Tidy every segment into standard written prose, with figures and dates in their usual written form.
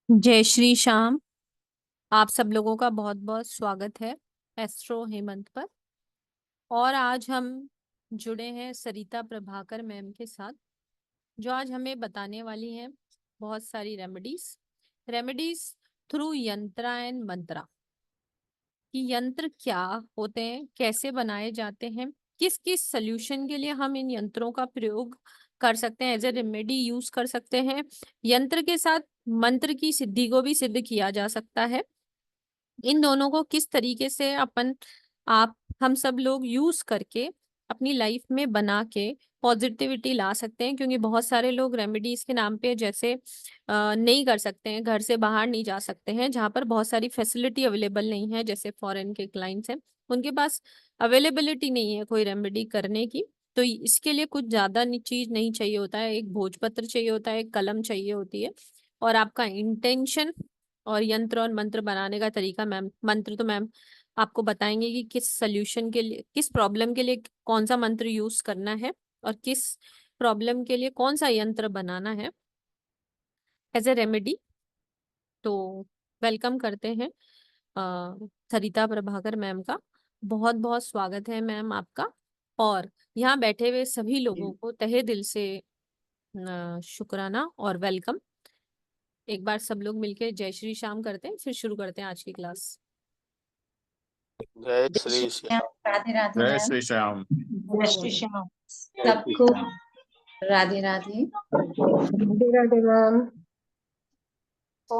जय श्री श्याम। आप सब लोगों का बहुत बहुत स्वागत है एस्ट्रो हेमंत पर। और आज हम जुड़े हैं सरिता प्रभाकर मैम के साथ, जो आज हमें बताने वाली हैं बहुत सारी रेमेडीज थ्रू यंत्रा एंड मंत्रा। कि यंत्र क्या होते हैं, कैसे बनाए जाते हैं, किस किस सोल्यूशन के लिए हम इन यंत्रों का प्रयोग कर सकते हैं, एज ए रेमेडी यूज कर सकते हैं। यंत्र के साथ मंत्र की सिद्धि को भी सिद्ध किया जा सकता है। इन दोनों को किस तरीके से आप हम सब लोग यूज करके अपनी लाइफ में बना के पॉजिटिविटी ला सकते हैं। क्योंकि बहुत सारे लोग रेमेडीज के नाम पे जैसे नहीं कर सकते हैं, घर से बाहर नहीं जा सकते हैं, जहाँ पर बहुत सारी फैसिलिटी अवेलेबल नहीं है। जैसे फॉरेन के क्लाइंट्स हैं, उनके पास अवेलेबिलिटी नहीं है कोई रेमेडी करने की। तो इसके लिए कुछ ज्यादा चीज नहीं चाहिए होता है, एक भोजपत्र चाहिए होता है, एक कलम चाहिए होती है, और आपका इंटेंशन। और यंत्र और मंत्र बनाने का तरीका मैम, मंत्र तो मैम आपको बताएंगे कि किस सोल्यूशन के लिए, किस प्रॉब्लम के लिए कौन सा मंत्र यूज करना है, और किस प्रॉब्लम के लिए कौन सा यंत्र बनाना है एज ए रेमेडी। तो वेलकम करते हैं सरिता प्रभाकर मैम का। बहुत बहुत स्वागत है मैम आपका। और यहाँ बैठे हुए सभी लोगों को तहे दिल से शुक्राना और वेलकम। एक बार सब लोग मिलके जय श्री श्याम करते हैं, फिर शुरू करते हैं आज की क्लास। जय जय श्री श्री श्याम। श्याम। राधे राधे जय मैम। श्री श्याम। जय श्री श्याम जय श्री सबको। Shyam. Radhe Radhe. Radhe Radhe ma'am.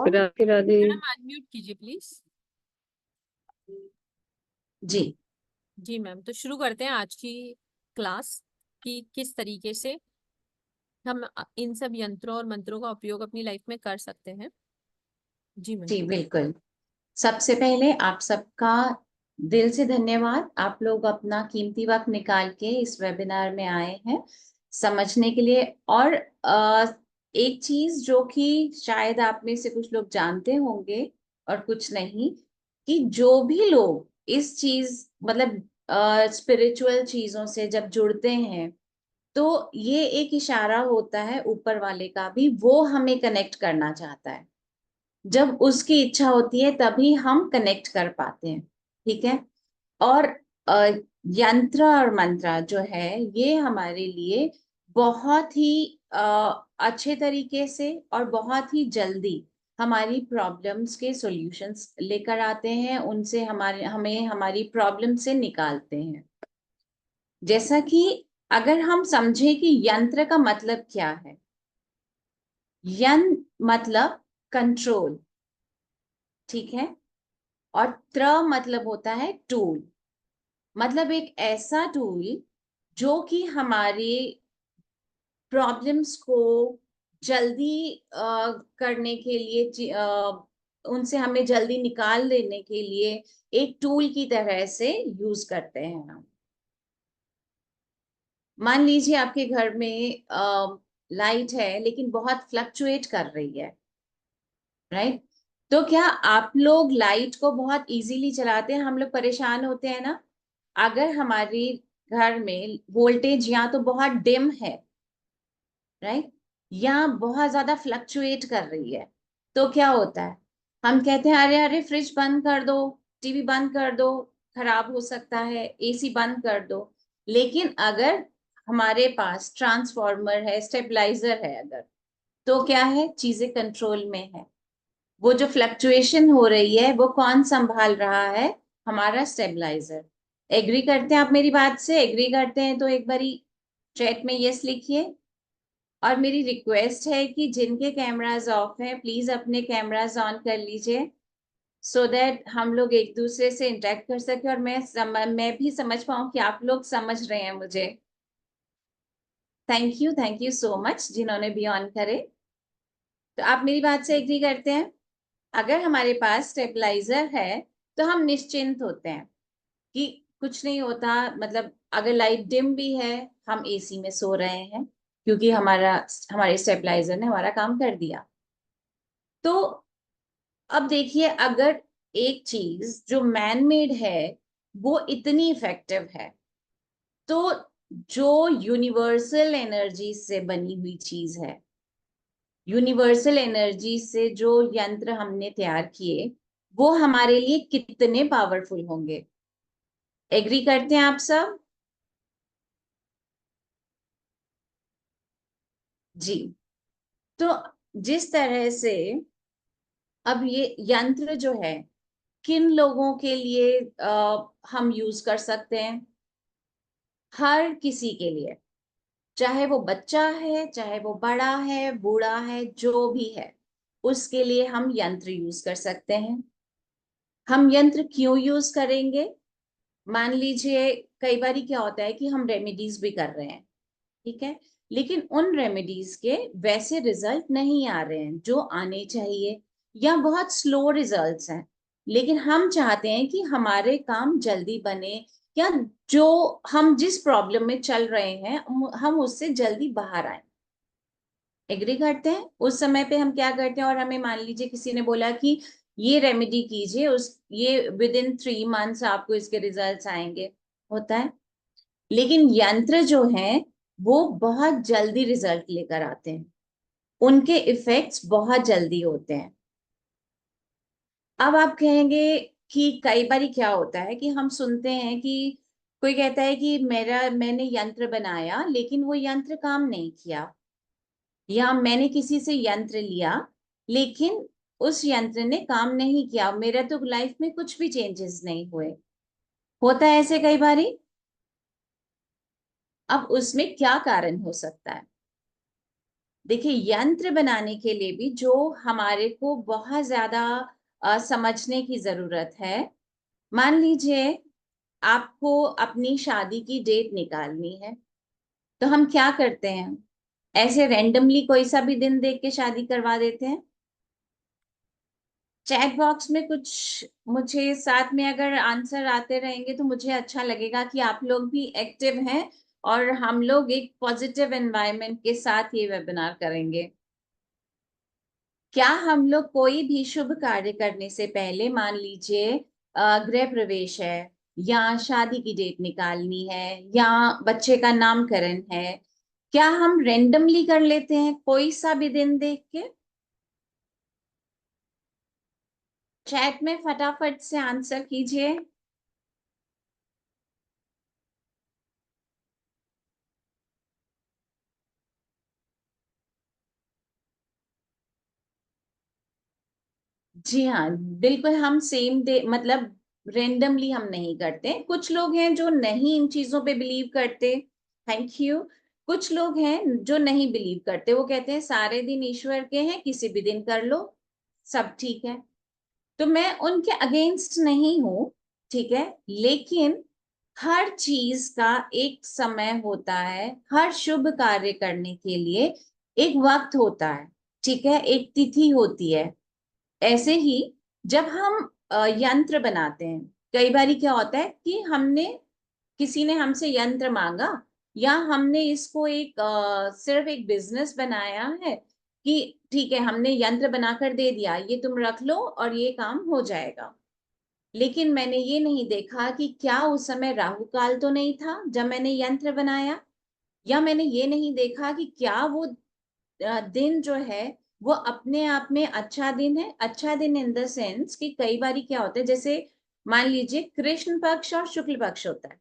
Radhe Radhe. Madam unmute कीजिए प्लीज। जी जी मैम, तो शुरू करते हैं आज की क्लास कि किस तरीके से हम इन सब यंत्रों और मंत्रों का उपयोग अपनी लाइफ में कर सकते हैं। जी मैम। जी बिल्कुल। सबसे पहले आप सबका दिल से धन्यवाद। आप लोग अपना कीमती वक्त निकाल के इस वेबिनार में आए हैं समझने के लिए। और एक चीज जो कि शायद आप में से कुछ लोग जानते होंगे और कुछ नहीं, कि जो भी लोग इस चीज मतलब स्पिरिचुअल चीजों से जब जुड़ते हैं, तो ये एक इशारा होता है ऊपर वाले का भी, वो हमें कनेक्ट करना चाहता है। जब उसकी इच्छा होती है तभी हम कनेक्ट कर पाते हैं। ठीक है। और अ, यंत्र और मंत्र जो है ये हमारे लिए बहुत ही अच्छे तरीके से और बहुत ही जल्दी हमारी प्रॉब्लम्स के सॉल्यूशंस लेकर आते हैं, उनसे हमें हमारी प्रॉब्लम से निकालते हैं। जैसा कि अगर हम समझे कि यंत्र का मतलब क्या है, मतलब कंट्रोल। ठीक है। और मतलब होता है टूल। मतलब एक ऐसा टूल जो कि हमारे प्रॉब्लम्स को जल्दी करने के लिए उनसे हमें जल्दी निकाल लेने के लिए एक टूल की तरह से यूज करते हैं हम। मान लीजिए आपके घर में लाइट है लेकिन बहुत फ्लक्चुएट कर रही है, राइट? तो क्या आप लोग लाइट को बहुत इजीली चलाते हैं? हम लोग परेशान होते हैं ना अगर हमारे घर में वोल्टेज या तो बहुत डिम है, राइट, या बहुत ज्यादा फ्लक्चुएट कर रही है। तो क्या होता है, हम कहते हैं अरे अरे फ्रिज बंद कर दो, टीवी बंद कर दो, खराब हो सकता है, एसी बंद कर दो। लेकिन अगर हमारे पास ट्रांसफॉर्मर है, स्टेबलाइजर है अगर, तो क्या है, चीजें कंट्रोल में है। वो जो फ्लक्चुएशन हो रही है वो कौन संभाल रहा है? हमारा स्टेबलाइजर। एग्री करते हैं आप मेरी बात से? एग्री करते हैं तो एक बारी चैट में यस लिखिए। और मेरी रिक्वेस्ट है कि जिनके कैमरास ऑफ हैं प्लीज अपने कैमरास ऑन कर लीजिए, सो दैट हम लोग एक दूसरे से इंटरेक्ट कर सके और मैं भी समझ पाऊं कि आप लोग समझ रहे हैं मुझे। थैंक यू सो मच जिन्होंने भी ऑन करे। तो आप मेरी बात से एग्री करते हैं? अगर हमारे पास स्टेबलाइजर है तो हम निश्चिंत होते हैं कि कुछ नहीं होता। मतलब अगर लाइट डिम भी है, हम एसी में सो रहे हैं क्योंकि हमारे स्टेबलाइजर ने हमारा काम कर दिया। तो अब देखिए, अगर एक चीज जो मैन मेड है वो इतनी इफेक्टिव है, तो जो यूनिवर्सल एनर्जी से बनी हुई चीज है यूनिवर्सल एनर्जी से जो यंत्र हमने तैयार किए वो हमारे लिए कितने पावरफुल होंगे। एग्री करते हैं आप सब? जी। तो जिस तरह से अब ये यंत्र जो है किन लोगों के लिए हम यूज कर सकते हैं? हर किसी के लिए, चाहे वो बच्चा है, चाहे वो बड़ा है, बूढ़ा है, जो भी है, उसके लिए हम यंत्र यूज कर सकते हैं। हम यंत्र क्यों यूज करेंगे? मान लीजिए कई बार क्या होता है कि हम रेमेडीज भी कर रहे हैं, ठीक है, लेकिन उन रेमेडीज के वैसे रिजल्ट नहीं आ रहे हैं जो आने चाहिए, या बहुत स्लो रिजल्ट्स हैं। लेकिन हम चाहते हैं कि हमारे काम जल्दी बने, या जो हम जिस प्रॉब्लम में चल रहे हैं हम उससे जल्दी बाहर आए। एग्री करते हैं? उस समय पे हम क्या करते हैं, और हमें मान लीजिए किसी ने बोला कि ये रेमेडी कीजिए, उस ये विद इन 3 मंथ्स आपको इसके रिजल्ट्स आएंगे, होता है। लेकिन यंत्र जो है वो बहुत जल्दी रिजल्ट लेकर आते हैं, उनके इफेक्ट्स बहुत जल्दी होते हैं। अब आप कहेंगे कि कई बार क्या होता है कि हम सुनते हैं कि कोई कहता है कि मैंने यंत्र बनाया लेकिन वो यंत्र काम नहीं किया, या मैंने किसी से यंत्र लिया लेकिन उस यंत्र ने काम नहीं किया, मेरा तो लाइफ में कुछ भी चेंजेस नहीं हुए। होता है ऐसे कई बारी। अब उसमें क्या कारण हो सकता है? देखिए, यंत्र बनाने के लिए भी जो हमारे को बहुत ज्यादा समझने की जरूरत है। मान लीजिए आपको अपनी शादी की डेट निकालनी है, तो हम क्या करते हैं? ऐसे रैंडमली कोई सा भी दिन देख के शादी करवा देते हैं? चैट बॉक्स में कुछ मुझे साथ में अगर आंसर आते रहेंगे तो मुझे अच्छा लगेगा कि आप लोग भी एक्टिव हैं, और हम लोग एक पॉजिटिव एनवायरनमेंट के साथ ये वेबिनार करेंगे। क्या हम लोग कोई भी शुभ कार्य करने से पहले, मान लीजिए गृह प्रवेश है, या शादी की डेट निकालनी है, या बच्चे का नामकरण है, क्या हम रेंडमली कर लेते हैं कोई सा भी दिन देख के? चैट में फटाफट से आंसर कीजिए। जी हाँ, बिल्कुल, हम सेम डे मतलब रेंडमली हम नहीं करते। कुछ लोग हैं जो नहीं इन चीजों पे बिलीव करते, थैंक यू। कुछ लोग हैं जो नहीं बिलीव करते, वो कहते हैं सारे दिन ईश्वर के हैं, किसी भी दिन कर लो, सब ठीक है। तो मैं उनके अगेंस्ट नहीं हूं, ठीक है, लेकिन हर चीज का एक समय होता है, हर शुभ कार्य करने के लिए एक वक्त होता है, ठीक है, एक तिथि होती है। ऐसे ही जब हम यंत्र बनाते हैं, कई बार क्या होता है कि किसी ने हमसे यंत्र मांगा, या हमने इसको सिर्फ एक बिजनेस बनाया है कि ठीक है हमने यंत्र बनाकर दे दिया, ये तुम रख लो और ये काम हो जाएगा। लेकिन मैंने ये नहीं देखा कि क्या उस समय राहु काल तो नहीं था जब मैंने यंत्र बनाया, या मैंने ये नहीं देखा कि क्या वो दिन जो है वो अपने आप में अच्छा दिन है। अच्छा दिन इन द सेंस कि कई बार क्या होता है, जैसे मान लीजिए कृष्ण पक्ष और शुक्ल पक्ष होता है,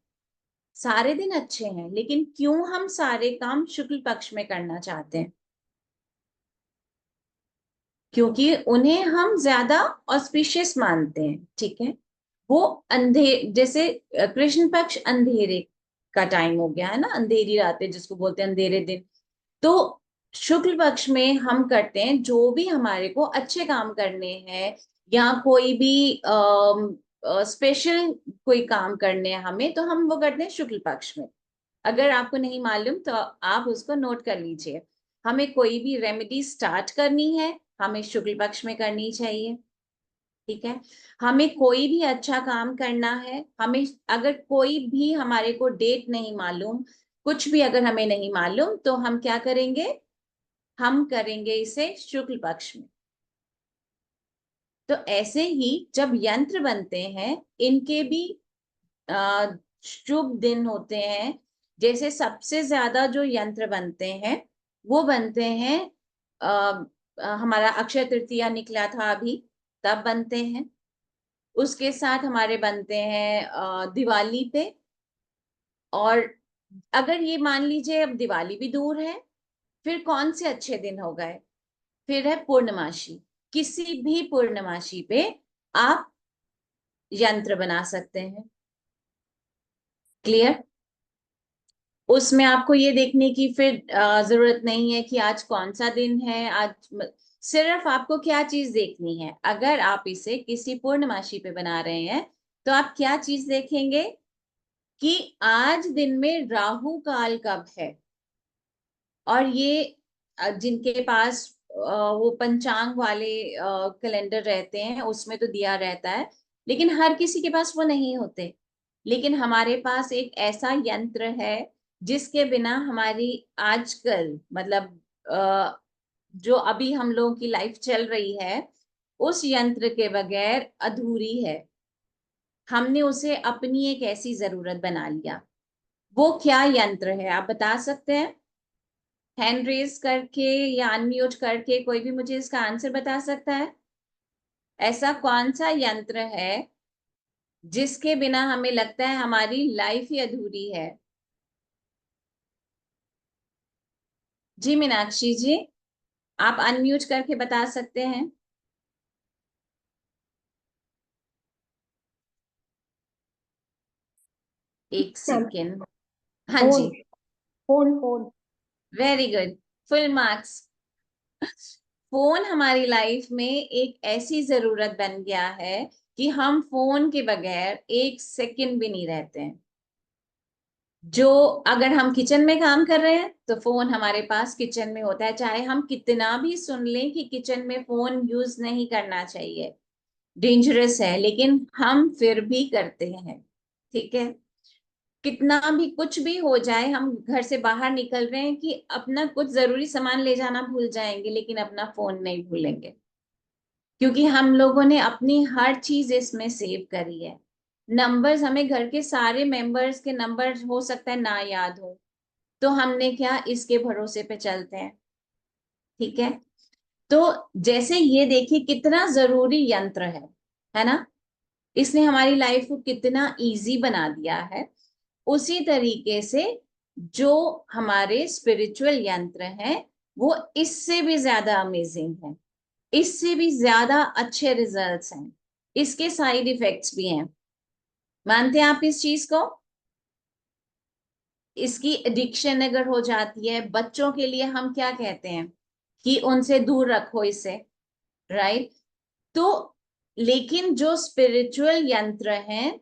सारे दिन अच्छे हैं, लेकिन क्यों हम सारे काम शुक्ल पक्ष में करना चाहते हैं? क्योंकि उन्हें हम ज्यादा ऑस्पिशियस मानते हैं, ठीक है। वो जैसे कृष्ण पक्ष अंधेरे का टाइम हो गया है ना, अंधेरी रातें जिसको बोलते हैं, अंधेरे दिन। तो शुक्ल पक्ष में हम करते हैं जो भी हमारे को अच्छे काम करने हैं, या कोई भी स्पेशल कोई काम करने हैं हमें, तो हम वो करते हैं शुक्ल पक्ष में। अगर आपको नहीं मालूम तो आप उसको नोट कर लीजिए। हमें कोई भी रेमेडी स्टार्ट करनी है, हमें शुक्ल पक्ष में करनी चाहिए, ठीक है। हमें कोई भी अच्छा काम करना है, हमें अगर कोई भी हमारे को डेट नहीं मालूम, कुछ भी अगर हमें नहीं मालूम, तो हम क्या करेंगे? हम करेंगे इसे शुक्ल पक्ष में। तो ऐसे ही जब यंत्र बनते हैं, इनके भी शुभ दिन होते हैं। जैसे सबसे ज्यादा जो यंत्र बनते हैं वो बनते हैं हमारा अक्षय तृतीया निकला था अभी, तब बनते हैं। उसके साथ हमारे बनते हैं दिवाली पे। और अगर ये मान लीजिए अब दिवाली भी दूर है, फिर कौन से अच्छे दिन हो गए? फिर है पूर्णमासी। किसी भी पूर्णमासी पे आप यंत्र बना सकते हैं। क्लियर? उसमें आपको ये देखने की फिर जरूरत नहीं है कि आज कौन सा दिन है। सिर्फ आपको क्या चीज देखनी है, अगर आप इसे किसी पूर्णमासी पे बना रहे हैं तो आप क्या चीज देखेंगे कि आज दिन में राहु काल कब है। और ये जिनके पास वो पंचांग वाले कैलेंडर रहते हैं उसमें तो दिया रहता है, लेकिन हर किसी के पास वो नहीं होते। लेकिन हमारे पास एक ऐसा यंत्र है जिसके बिना हमारी आजकल मतलब जो अभी हम लोगों की लाइफ चल रही है, उस यंत्र के बगैर अधूरी है। हमने उसे अपनी एक ऐसी जरूरत बना लिया। वो क्या यंत्र है आप बता सकते हैं? हैंड रेज करके या अनम्यूट करके कोई भी मुझे इसका आंसर बता सकता है? ऐसा कौन सा यंत्र है जिसके बिना हमें लगता है हमारी लाइफ ही अधूरी है? जी मीनाक्षी जी, आप अनम्यूट करके बता सकते हैं। एक सेकेंड। हाँ फोन जी, phone phone. Very good, full marks. Phone हमारी लाइफ में एक ऐसी जरूरत बन गया है कि हम फोन के बगैर एक सेकंड भी नहीं रहते हैं। जो अगर हम किचन में काम कर रहे हैं तो फोन हमारे पास किचन में होता है, चाहे हम कितना भी सुन लें कि किचन में फोन यूज नहीं करना चाहिए, डेंजरस है, लेकिन हम फिर भी करते हैं। ठीक है? कितना भी कुछ भी हो जाए, हम घर से बाहर निकल रहे हैं कि अपना कुछ जरूरी सामान ले जाना भूल जाएंगे, लेकिन अपना फोन नहीं भूलेंगे, क्योंकि हम लोगों ने अपनी हर चीज इसमें सेव करी है। नंबर्स, हमें घर के सारे मेंबर्स के नंबर हो सकता है ना याद हो, तो हमने क्या इसके भरोसे पे चलते हैं। ठीक है? तो जैसे ये देखिए कितना जरूरी यंत्र है ना? इसने हमारी लाइफ को कितना इजी बना दिया है। उसी तरीके से जो हमारे स्पिरिचुअल यंत्र हैं वो इससे भी ज्यादा अमेजिंग है, इससे भी ज्यादा अच्छे रिजल्ट्स हैं, इसके साइड इफेक्ट्स भी हैं। मानते हैं आप इस चीज को? इसकी एडिक्शन अगर हो जाती है बच्चों के लिए, हम क्या कहते हैं कि उनसे दूर रखो इसे, राइट? तो लेकिन जो स्पिरिचुअल यंत्र हैं,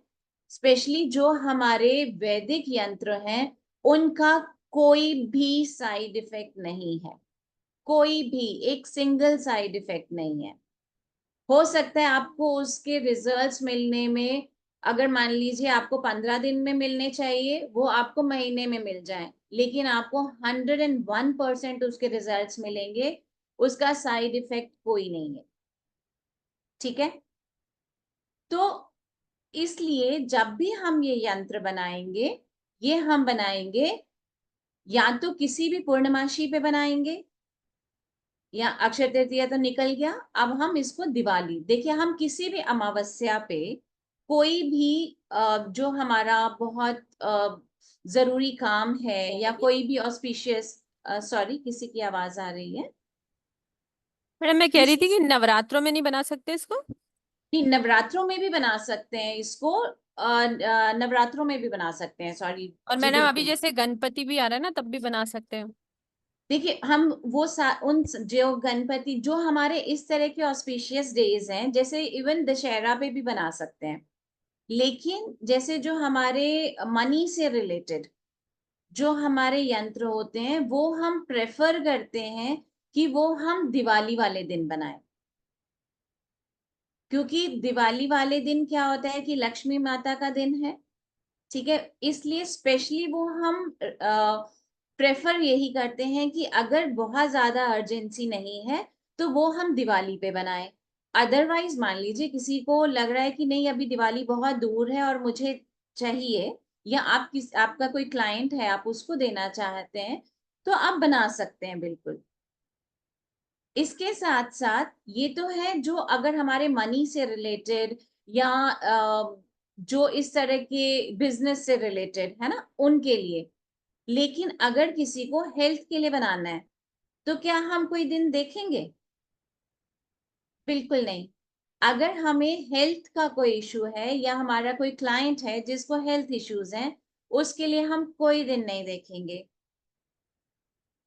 स्पेशली जो हमारे वैदिक यंत्र हैं, उनका कोई भी साइड इफेक्ट नहीं है। कोई भी एक सिंगल साइड इफेक्ट नहीं है। हो सकता है आपको उसके रिजल्ट्स मिलने में, अगर मान लीजिए आपको 15 दिन में मिलने चाहिए, वो आपको महीने में मिल जाए, लेकिन आपको 101% उसके रिजल्ट्स मिलेंगे। उसका साइड इफेक्ट कोई नहीं है। ठीक है? तो इसलिए जब भी हम ये यंत्र बनाएंगे, ये हम बनाएंगे या तो किसी भी पूर्णमासी पे बनाएंगे, या अक्षय तृतीया तो निकल गया, अब हम इसको दिवाली, देखिए हम किसी भी अमावस्या पे कोई भी जो हमारा बहुत जरूरी काम है या कोई भी ऑस्पिशियस, सॉरी किसी की आवाज आ रही है। मैडम मैं कह रही किसी थी कि नवरात्रों में नहीं बना सकते इसको? नहीं, नवरात्रों में भी बना सकते हैं इसको। नवरात्रों में भी बना सकते हैं, सॉरी। और जी मैडम अभी बिल्कुल। जैसे गणपति भी आ रहा है ना, तब भी बना सकते हैं। देखिए हम वो उन जो गणपति, जो हमारे इस तरह के ऑस्पिशियस डेज हैं, जैसे इवन दशहरा पे भी बना सकते हैं। लेकिन जैसे जो हमारे मनी से रिलेटेड जो हमारे यंत्र होते हैं, वो हम प्रेफर करते हैं कि वो हम दिवाली वाले दिन बनाएं। क्योंकि दिवाली वाले दिन क्या होता है कि लक्ष्मी माता का दिन है। ठीक है? इसलिए स्पेशली वो हम प्रेफर यही करते हैं कि अगर बहुत ज्यादा अर्जेंसी नहीं है तो वो हम दिवाली पे बनाएं। अदरवाइज मान लीजिए किसी को लग रहा है कि नहीं अभी दिवाली बहुत दूर है और मुझे चाहिए, या आपका कोई क्लाइंट है आप उसको देना चाहते हैं, तो आप बना सकते हैं बिल्कुल। इसके साथ साथ ये तो है जो अगर हमारे मनी से रिलेटेड या जो इस तरह के बिजनेस से रिलेटेड है ना, उनके लिए। लेकिन अगर किसी को हेल्थ के लिए बनाना है तो क्या हम कोई दिन देखेंगे? बिल्कुल नहीं। अगर हमें हेल्थ का कोई इशू है या हमारा कोई क्लाइंट है जिसको हेल्थ इश्यूज हैं, उसके लिए हम कोई दिन नहीं देखेंगे।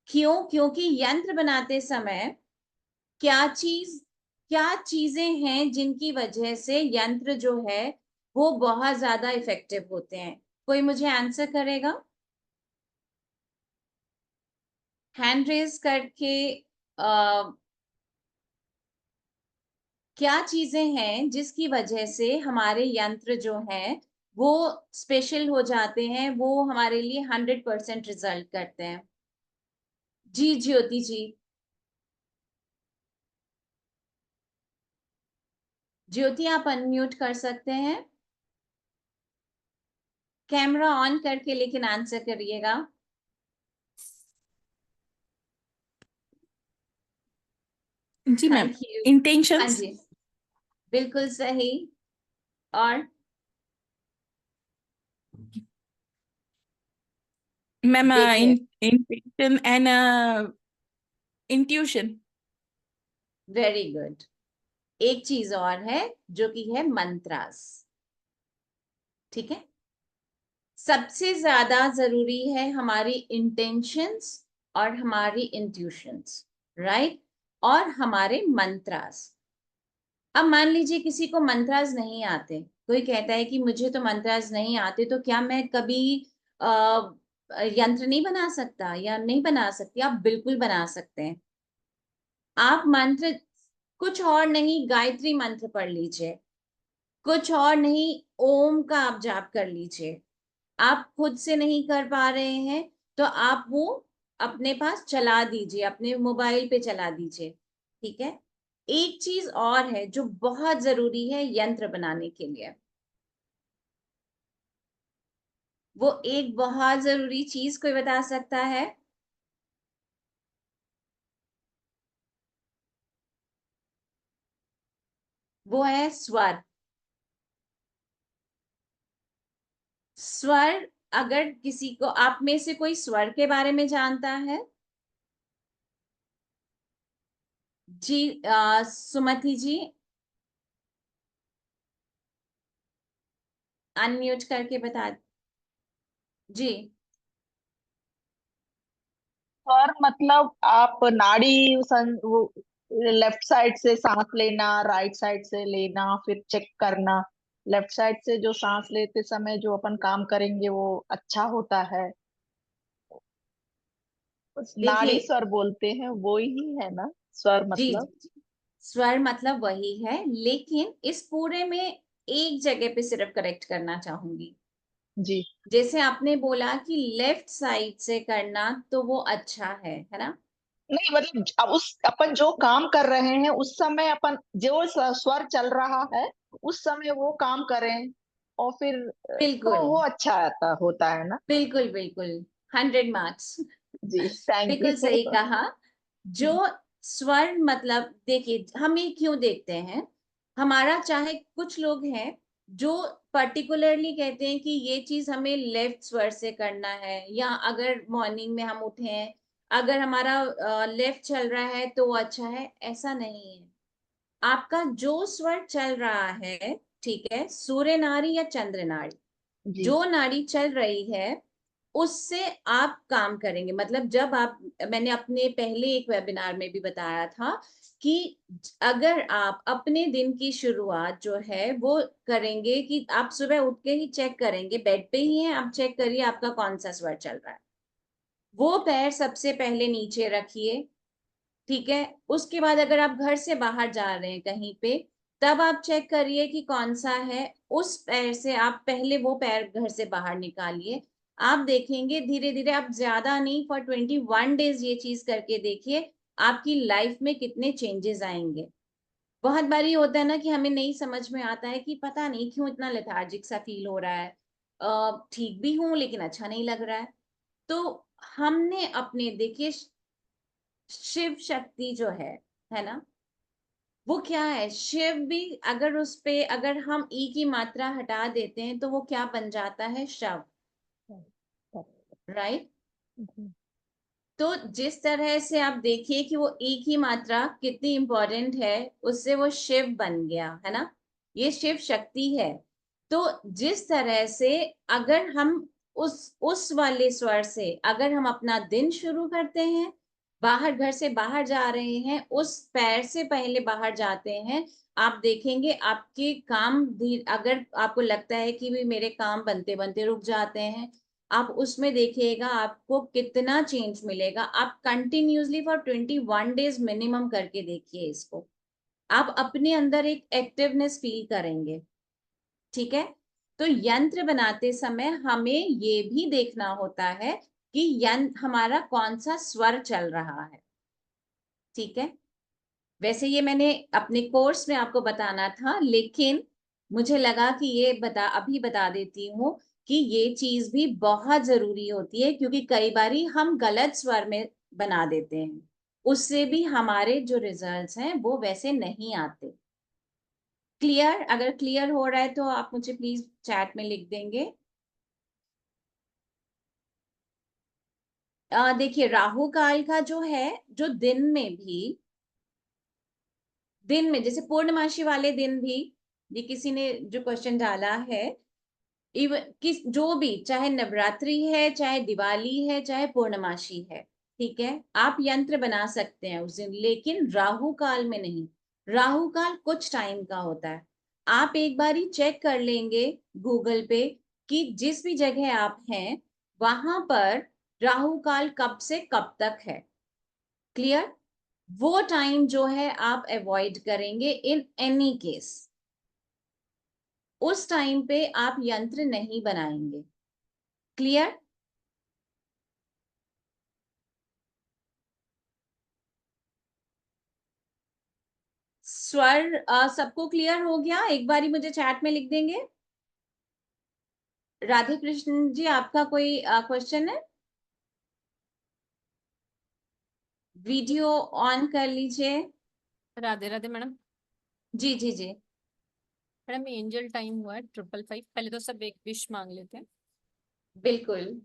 क्यों? क्योंकि यंत्र बनाते समय क्या चीजें हैं जिनकी वजह से यंत्र जो है वो बहुत ज्यादा इफेक्टिव होते हैं? कोई मुझे आंसर करेगा? हैंड रेज करके। क्या चीजें हैं जिसकी वजह से हमारे यंत्र जो हैं वो स्पेशल हो जाते हैं, वो हमारे लिए 100% रिजल्ट करते हैं? जी ज्योति जी। ज्योति आप अनम्यूट कर सकते हैं, कैमरा ऑन करके लेकिन आंसर करिएगा। जी मैम, थैंक यू। हाँ इंटेंशंस। जी, बिल्कुल सही। और मैम, देखिए, intention and intuition. Very good. एक चीज और है जो कि है मंत्रास। ठीक है, सबसे ज्यादा जरूरी है हमारी इंटेंशंस और हमारी इंट्यूशंस, राइट, और हमारे मंत्रास। अब मान लीजिए किसी को मंत्रास नहीं आते, कोई कहता है कि मुझे तो मंत्रास नहीं आते, तो क्या मैं कभी आ, यंत्र नहीं बना सकता या नहीं बना सकती? आप बिल्कुल बना सकते हैं। आप मंत्र कुछ और नहीं, गायत्री मंत्र पढ़ लीजिए, कुछ और नहीं, ओम का आप जाप कर लीजिए। आप खुद से नहीं कर पा रहे हैं तो आप वो अपने पास चला दीजिए, अपने मोबाइल पे चला दीजिए। ठीक है, एक चीज और है जो बहुत जरूरी है यंत्र बनाने के लिए। वो एक बहुत जरूरी चीज कोई बता सकता है? वो है स्वर। स्वर। अगर किसी को आप में से कोई स्वर के बारे में जानता है? जी, सुमति जी, अनम्यूट करके बता। जी। और मतलब आप वो लेफ्ट साइड से सांस लेना, राइट साइड से लेना, फिर चेक करना। लेफ्ट साइड से जो सांस लेते समय जो अपन काम करेंगे वो अच्छा होता है। नाड़ी देखिए, स्वर बोलते हैं, वो ही है ना स्वर जी मतलब? जी जी, स्वर मतलब वही है, लेकिन इस पूरे में एक जगह पे सिर्फ करेक्ट करना चाहूंगी। जी। जैसे आपने बोला कि लेफ्ट साइड से करना तो वो अच्छा है ना? नहीं मतलब अब उस अपन जो काम कर रहे हैं उस समय अपन जो स्वर चल रहा है उस समय वो काम करें, और फिर तो बिल्कुल वो अच्छा आता होता है ना। बिल्कुल बिल्कुल, 100 मार्क्स। जी, थैंक बिल्कुल यू। सही कहा। जो स्वर मतलब, देखिए हम ये क्यों देखते हैं, हमारा चाहे कुछ लोग हैं जो पर्टिकुलरली कहते हैं कि ये चीज हमें लेफ्ट स्वर से करना है, या अगर मॉर्निंग में हम उठे हैं, अगर हमारा लेफ्ट चल रहा है तो वो अच्छा है, ऐसा नहीं है। आपका जो स्वर चल रहा है, ठीक है, सूर्य नाड़ी या चंद्र नाड़ी, जी। जो नाड़ी चल रही है उससे आप काम करेंगे। मतलब जब आप, मैंने अपने पहले एक वेबिनार में भी बताया था कि अगर आप अपने दिन की शुरुआत जो है वो करेंगे कि आप सुबह उठ के ही चेक करेंगे, बेड पे ही हैं आप, चेक करिए आपका कौन सा स्वर चल रहा है। वो पैर सबसे पहले नीचे रखिए। ठीक है, उसके बाद अगर आप घर से बाहर जा रहे हैं कहीं पे, तब आप चेक करिए कि कौन सा है। उस पैर से आप पहले वो पैर घर से बाहर निकालिए। आप देखेंगे धीरे धीरे, आप ज्यादा नहीं, फॉर 21 डेज ये चीज करके देखिए, आपकी लाइफ में कितने चेंजेस आएंगे। बहुत बार ये होता है ना कि हमें नहीं समझ में आता है कि पता नहीं क्यों इतना लेथार्जिक सा फील हो रहा है, ठीक भी हूं लेकिन अच्छा नहीं लग रहा है। तो हमने अपने, देखिए, शिव शक्ति जो है, है ना। वो क्या है, शिव भी अगर उस पे अगर हम ई की मात्रा हटा देते हैं तो वो क्या बन जाता है, शव, राइट। तो जिस तरह से आप देखिए कि वो ई की मात्रा कितनी इंपॉर्टेंट है, उससे वो शिव बन गया, है ना। ये शिव शक्ति है। तो जिस तरह से अगर हम उस वाले स्वर से अगर हम अपना दिन शुरू करते हैं, बाहर घर से बाहर जा रहे हैं, उस पैर से पहले बाहर जाते हैं, आप देखेंगे आपके काम अगर आपको लगता है कि भी मेरे काम बनते बनते रुक जाते हैं, आप उसमें देखिएगा आपको कितना चेंज मिलेगा। आप कंटिन्यूसली फॉर 21 डेज मिनिमम करके देखिए इसको, आप अपने अंदर एक एक्टिवनेस फील करेंगे, ठीक है। तो यंत्र बनाते समय हमें ये भी देखना होता है कि यंत्र हमारा कौन सा स्वर चल रहा है, ठीक है। वैसे ये मैंने अपने कोर्स में आपको बताना था, लेकिन मुझे लगा कि ये अभी बता देती हूँ कि ये चीज भी बहुत जरूरी होती है, क्योंकि कई बारी हम गलत स्वर में बना देते हैं, उससे भी हमारे जो रिजल्ट्स हैं वो वैसे नहीं आते। क्लियर? अगर क्लियर हो रहा है तो आप मुझे प्लीज चैट में लिख देंगे। देखिए, राहु काल का जो है, जो दिन में जैसे पूर्णमासी वाले दिन भी, ये किसी ने जो क्वेश्चन डाला है, इवन किस जो भी, चाहे नवरात्रि है, चाहे दिवाली है, चाहे पूर्णमासी है, ठीक है, आप यंत्र बना सकते हैं उस दिन, लेकिन राहु काल में नहीं। राहु काल कुछ टाइम का होता है। आप एक बार ही चेक कर लेंगे गूगल पे कि जिस भी जगह आप हैं वहां पर राहु काल कब से कब तक है। क्लियर? वो टाइम जो है आप अवॉइड करेंगे इन एनी केस। उस टाइम पे आप यंत्र नहीं बनाएंगे। क्लियर? स्वर सबको क्लियर हो गया? एक बारी मुझे चैट में लिख देंगे। राधे कृष्ण जी, आपका कोई क्वेश्चन है? वीडियो ऑन कर लीजिए। राधे राधे मैडम। जी जी जी। मैडम एंजल टाइम हुआ है 555। पहले तो सब एक विश मांग लेते हैं। बिल्कुल।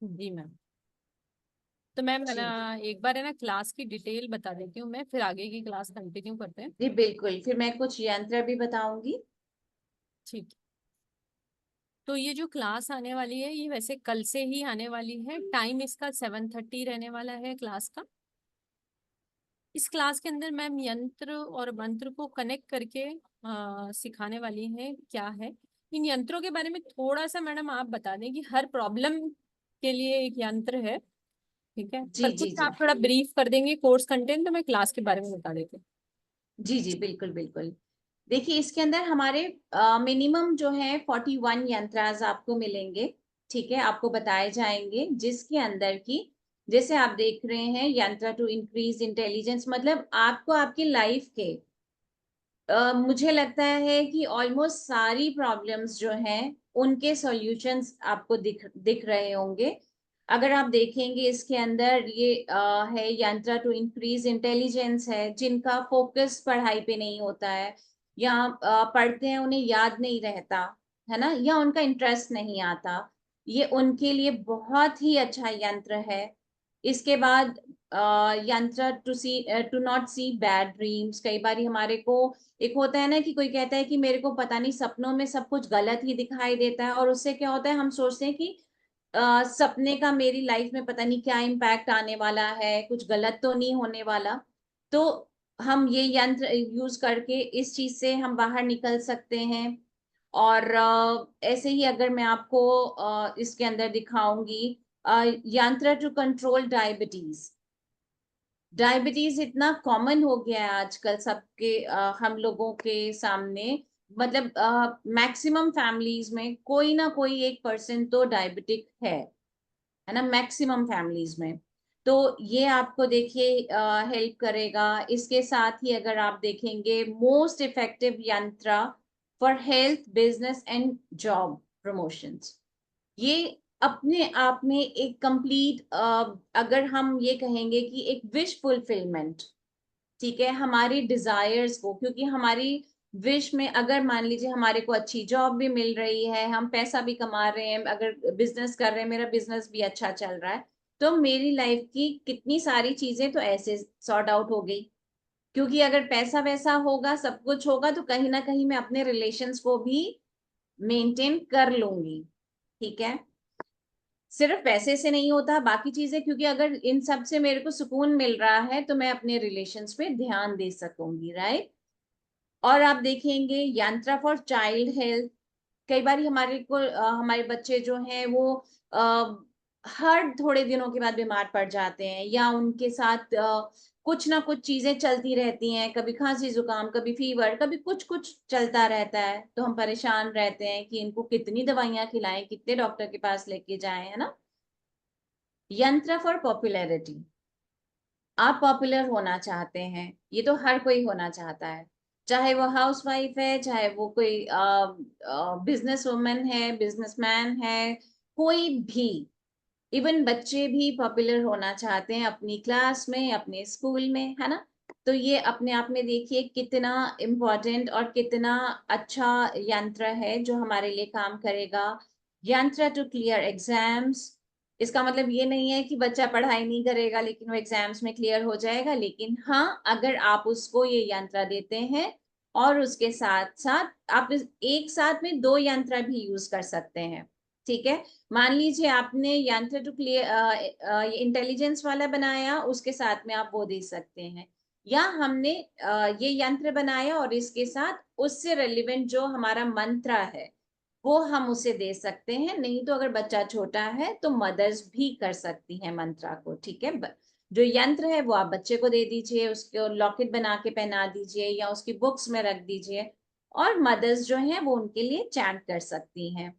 जी मैम। तो मैम है जी ना, एक बार है ना क्लास की डिटेल बता देती हूँ मैं, फिर आगे की क्लास कंटिन्यू करते हैं। जी बिल्कुल, फिर मैं कुछ यंत्र भी बताऊंगी। ठीक है। तो ये जो क्लास आने वाली है, ये वैसे कल से ही आने वाली है। टाइम इसका 7:30 रहने वाला है क्लास का। इस क्लास के अंदर मैम यंत्र और मंत्र को कनेक्ट करके सिखाने वाली है। क्या है इन यंत्रों के बारे में थोड़ा सा मैडम आप बता दें कि हर प्रॉब्लम के लिए एक यंत्र है, ठीक है, जी पर जी कुछ जी आप थोड़ा ब्रीफ कर देंगे कोर्स कंटेंट, तो मैं क्लास के बारे में बता देती हूँ। जी जी बिल्कुल बिल्कुल। देखिए, इसके अंदर हमारे मिनिमम जो है 41 यंत्रास आपको मिलेंगे, ठीक है, आपको बताए जाएंगे, जिसके अंदर की जैसे आप देख रहे हैं यंत्र टू इंक्रीज इंटेलिजेंस, मतलब आपको आपकी लाइफ के मुझे लगता है कि ऑलमोस्ट सारी प्रॉब्लम्स जो हैं उनके सॉल्यूशंस आपको दिख रहे होंगे। अगर आप देखेंगे इसके अंदर ये है यंत्र टू इंक्रीज इंटेलिजेंस है, जिनका फोकस पढ़ाई पे नहीं होता है, या पढ़ते हैं उन्हें याद नहीं रहता, है ना, या उनका इंटरेस्ट नहीं आता, ये उनके लिए बहुत ही अच्छा यंत्र है। इसके बाद यंत्र to not see bad dreams. कई बार हमारे को एक होता है ना कि कोई कहता है कि मेरे को पता नहीं सपनों में सब कुछ गलत ही दिखाई देता है, और उससे क्या होता है, हम सोचते हैं कि सपने का मेरी लाइफ में पता नहीं क्या इम्पैक्ट आने वाला है, कुछ गलत तो नहीं होने वाला। तो हम ये यंत्र यूज करके इस चीज से हम बाहर निकल सकते हैं। और ऐसे ही अगर मैं आपको इसके अंदर दिखाऊंगी यंत्र टू कंट्रोल डायबिटीज। डायबिटीज इतना कॉमन हो गया है आजकल सबके हम लोगों के सामने, मतलब मैक्सिमम फैमिलीज में कोई ना कोई एक पर्सन तो डायबिटिक है ना, मैक्सिमम फैमिलीज में। तो ये आपको देखिए हेल्प करेगा। इसके साथ ही अगर आप देखेंगे मोस्ट इफेक्टिव यंत्र for health business and job promotions, ये अपने आप में एक कंप्लीट, अगर हम ये कहेंगे कि एक विश फुलफिलमेंट, ठीक है, हमारी डिजायर्स को, क्योंकि हमारी विश में अगर मान लीजिए हमारे को अच्छी जॉब भी मिल रही है, हम पैसा भी कमा रहे हैं, अगर बिजनेस कर रहे हैं, मेरा बिजनेस भी अच्छा चल रहा है, तो मेरी लाइफ की कितनी सारी चीजें तो ऐसे सॉर्ट आउट हो गई। क्योंकि अगर पैसा वैसा होगा, सब कुछ होगा, तो कहीं ना कहीं मैं अपने रिलेशंस को भी मेंटेन कर लूंगी। ठीक है, सिर्फ पैसे से नहीं होता, बाकी चीजें, क्योंकि अगर इन सब से मेरे को सुकून मिल रहा है तो मैं अपने रिलेशंस पे ध्यान दे सकूंगी, राइट। और आप देखेंगे यंत्रा फॉर चाइल्ड हेल्थ, कई बार हमारे को हमारे बच्चे जो हैं वो हर थोड़े दिनों के बाद बीमार पड़ जाते हैं, या उनके साथ कुछ ना कुछ चीजें चलती रहती हैं, कभी खांसी जुकाम, कभी फीवर, कभी कुछ कुछ चलता रहता है, तो हम परेशान रहते हैं कि इनको कितनी दवाइयां खिलाएं, कितने डॉक्टर के पास लेके जाएं, है ना। यंत्र फॉर पॉपुलैरिटी, आप पॉपुलर होना चाहते हैं, ये तो हर कोई होना चाहता है, चाहे वो हाउसवाइफ है, चाहे वो कोई बिजनेस वुमन है, बिजनेसमैन है, कोई भी, इवन बच्चे भी पॉपुलर होना चाहते हैं अपनी क्लास में, अपने स्कूल में, है ना। तो ये अपने आप में देखिए कितना इम्पोर्टेंट और कितना अच्छा यंत्र है जो हमारे लिए काम करेगा। यंत्र टू क्लियर एग्जाम्स, इसका मतलब ये नहीं है कि बच्चा पढ़ाई नहीं करेगा लेकिन वो एग्जाम्स में क्लियर हो जाएगा, लेकिन हाँ, अगर आप उसको ये यंत्र देते हैं और उसके साथ साथ आप एक साथ में दो यंत्र भी यूज कर सकते हैं। ठीक है, मान लीजिए आपने यंत्र टू क्लियर इंटेलिजेंस वाला बनाया, उसके साथ में आप वो दे सकते हैं, या हमने ये यंत्र बनाया और इसके साथ उससे रेलिवेंट जो हमारा मंत्र है वो हम उसे दे सकते हैं। नहीं तो अगर बच्चा छोटा है तो मदर्स भी कर सकती हैं मंत्रा को। ठीक है, जो यंत्र है वो आप बच्चे को दे दीजिए, उसको लॉकेट बना के पहना दीजिए या उसकी बुक्स में रख दीजिए, और मदर्स जो हैं वो उनके लिए चैंट कर सकती हैं।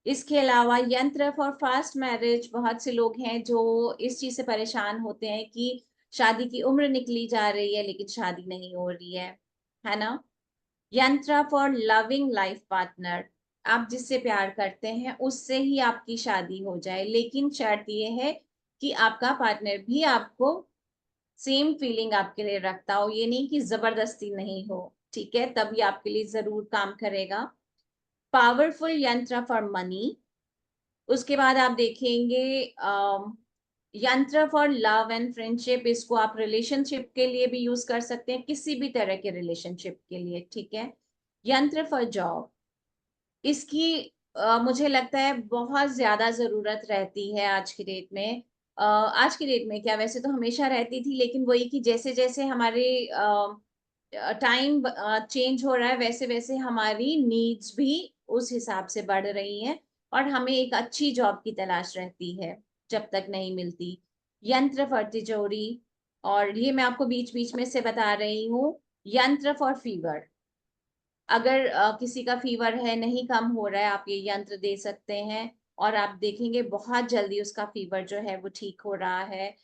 इसके अलावा यंत्र फॉर फास्ट मैरिज, बहुत से लोग हैं जो इस चीज से परेशान होते हैं कि शादी की उम्र निकली जा रही है लेकिन शादी नहीं हो रही है ना। यंत्र फॉर लविंग लाइफ पार्टनर, आप जिससे प्यार करते हैं उससे ही आपकी शादी हो जाए, लेकिन शर्त यह है कि आपका पार्टनर भी आपको सेम फीलिंग आपके लिए रखता हो, ये नहीं कि जबरदस्ती नहीं हो। ठीक है, तभी आपके लिए जरूर काम करेगा। पावरफुल यंत्र फॉर मनी, उसके बाद आप देखेंगे यंत्र फॉर लव एंड फ्रेंडशिप, इसको आप रिलेशनशिप के लिए भी यूज कर सकते हैं, किसी भी तरह के रिलेशनशिप के लिए। ठीक है, यंत्र फॉर जॉब, इसकी मुझे लगता है बहुत ज्यादा जरूरत रहती है आज की डेट में। आज की डेट में क्या, वैसे तो हमेशा रहती थी, लेकिन वही कि जैसे जैसे हमारे टाइम चेंज हो रहा है वैसे वैसे हमारी नीड्स भी उस हिसाब से बढ़ रही हैं, और हमें एक अच्छी जॉब की तलाश रहती है जब तक नहीं मिलती। यंत्र फॉर तिजोरी, और ये मैं आपको बीच बीच में से बता रही हूँ। यंत्र फॉर फीवर, अगर किसी का फीवर है, नहीं कम हो रहा है, आप ये यंत्र दे सकते हैं और आप देखेंगे बहुत जल्दी उसका फीवर जो है वो ठीक हो रहा है।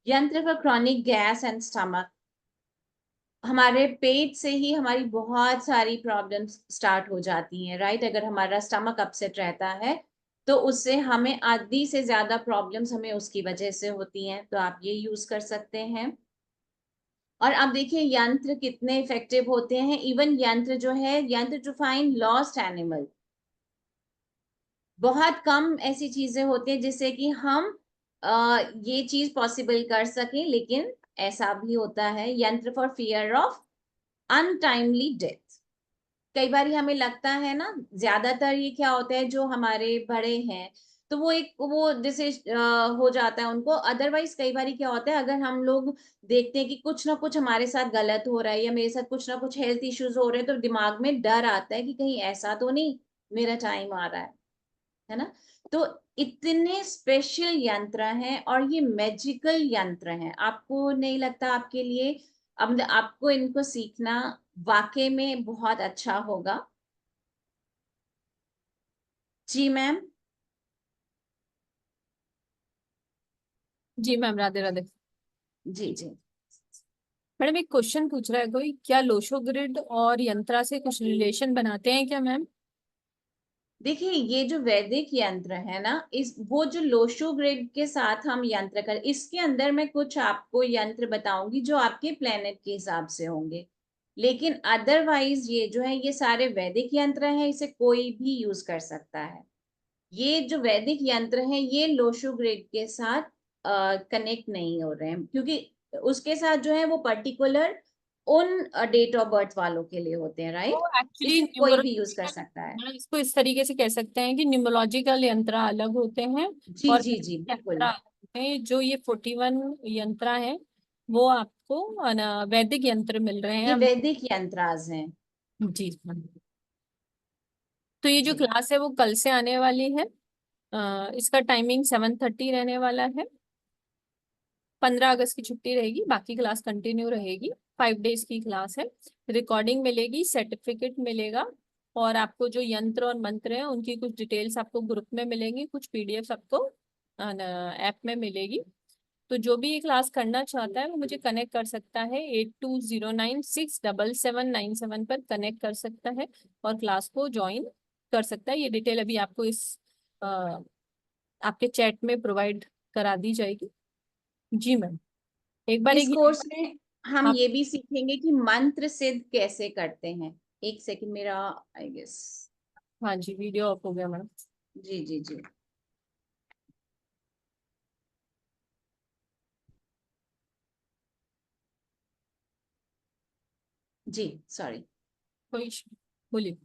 यंत्र for chronic gas and stomach, हमारे पेट से ही हमारी बहुत सारी प्रॉब्लम्स स्टार्ट हो जाती हैं, राइट। अगर हमारा स्टमक अपसेट रहता है तो उससे हमें आधी से ज्यादा प्रॉब्लम्स हमें उसकी वजह से होती हैं, तो आप ये यूज कर सकते हैं। और अब देखिए यंत्र कितने इफेक्टिव होते हैं, इवन यंत्र जो है, यंत्र टू फाइंड लॉस्ट एनिमल, बहुत कम ऐसी चीजें होती हैं जिससे कि हम ये चीज पॉसिबल कर सकें, लेकिन ऐसा भी होता है। यंत्र for fear of untimely death, कई बार हमें लगता है ना, ज्यादातर ये क्या होता है, जो हमारे बड़े हैं तो वो एक वो जैसे हो जाता है उनको, अदरवाइज कई बार क्या होता है, अगर हम लोग देखते हैं कि कुछ ना कुछ हमारे साथ गलत हो रहा है या मेरे साथ कुछ ना कुछ हेल्थ इश्यूज हो रहे हैं, तो दिमाग में डर आता है कि कहीं ऐसा तो नहीं मेरा टाइम आ रहा है ना। तो इतने स्पेशल यंत्र हैं और ये मैजिकल यंत्र हैं, आपको नहीं लगता आपके लिए, अब आपको इनको सीखना वाकई में बहुत अच्छा होगा। जी मैम। जी मैम, राधे राधे। जी जी। मैडम एक क्वेश्चन पूछ रहा है कोई, क्या लोशो ग्रिड और यंत्रा से कुछ रिलेशन बनाते हैं क्या मैम? देखिए ये जो वैदिक यंत्र है ना, इस वो जो लोशो ग्रिड के साथ हम यंत्र कर, इसके अंदर मैं कुछ आपको यंत्र बताऊंगी जो आपके प्लेनेट के हिसाब से होंगे, लेकिन अदरवाइज ये जो है ये सारे वैदिक यंत्र हैं, इसे कोई भी यूज कर सकता है। ये जो वैदिक यंत्र हैं ये लोशो ग्रिड के साथ कनेक्ट नहीं हो रहे हैं, क्योंकि उसके साथ जो है वो पर्टिकुलर उन डेट ऑफ बर्थ वालों के लिए होते हैं, तो राइट। एक्चुअली इसे कोई भी यूज कर न्यूमरोलॉजिकल, सकता है। मतलब इसको इस तरीके से कह सकते हैं कि न्यूमरोलॉजिकल यंत्र अलग होते हैं जी और जी जी यंत्र बिल्कुल। अलग होते हैं। जो ये 41 यंत्र है वो आपको वैदिक यंत्र मिल रहे ये हैं। वैदिक यंत्राज हैं। जी। तो ये जो जी क्लास है वो कल से आने वाली है। इसका टाइमिंग 7:30 रहने वाला है। 15 अगस्त की छुट्टी रहेगी, बाकी क्लास कंटिन्यू रहेगी। 5 डेज की क्लास है। रिकॉर्डिंग मिलेगी, सर्टिफिकेट मिलेगा, और आपको जो यंत्र और मंत्र हैं उनकी कुछ डिटेल्स आपको ग्रुप में मिलेंगी, कुछ पीडीएफ आपको ऐप में मिलेगी। तो जो भी ये क्लास करना चाहता है वो मुझे कनेक्ट कर सकता है, 8209677797 पर कनेक्ट कर सकता है और क्लास को ज्वाइन कर सकता है। ये डिटेल अभी आपको इस अ, आपके चैट में प्रोवाइड करा दी जाएगी। जी मैम, एक बार इस एक कोर्स में हम आप। ये भी सीखेंगे कि मंत्र सिद्ध कैसे करते हैं। एक सेकंड मेरा, आई गेस। हाँ जी, वीडियो ऑफ हो गया मैम। जी जी जी। जी सॉरी। कोई बोलिए।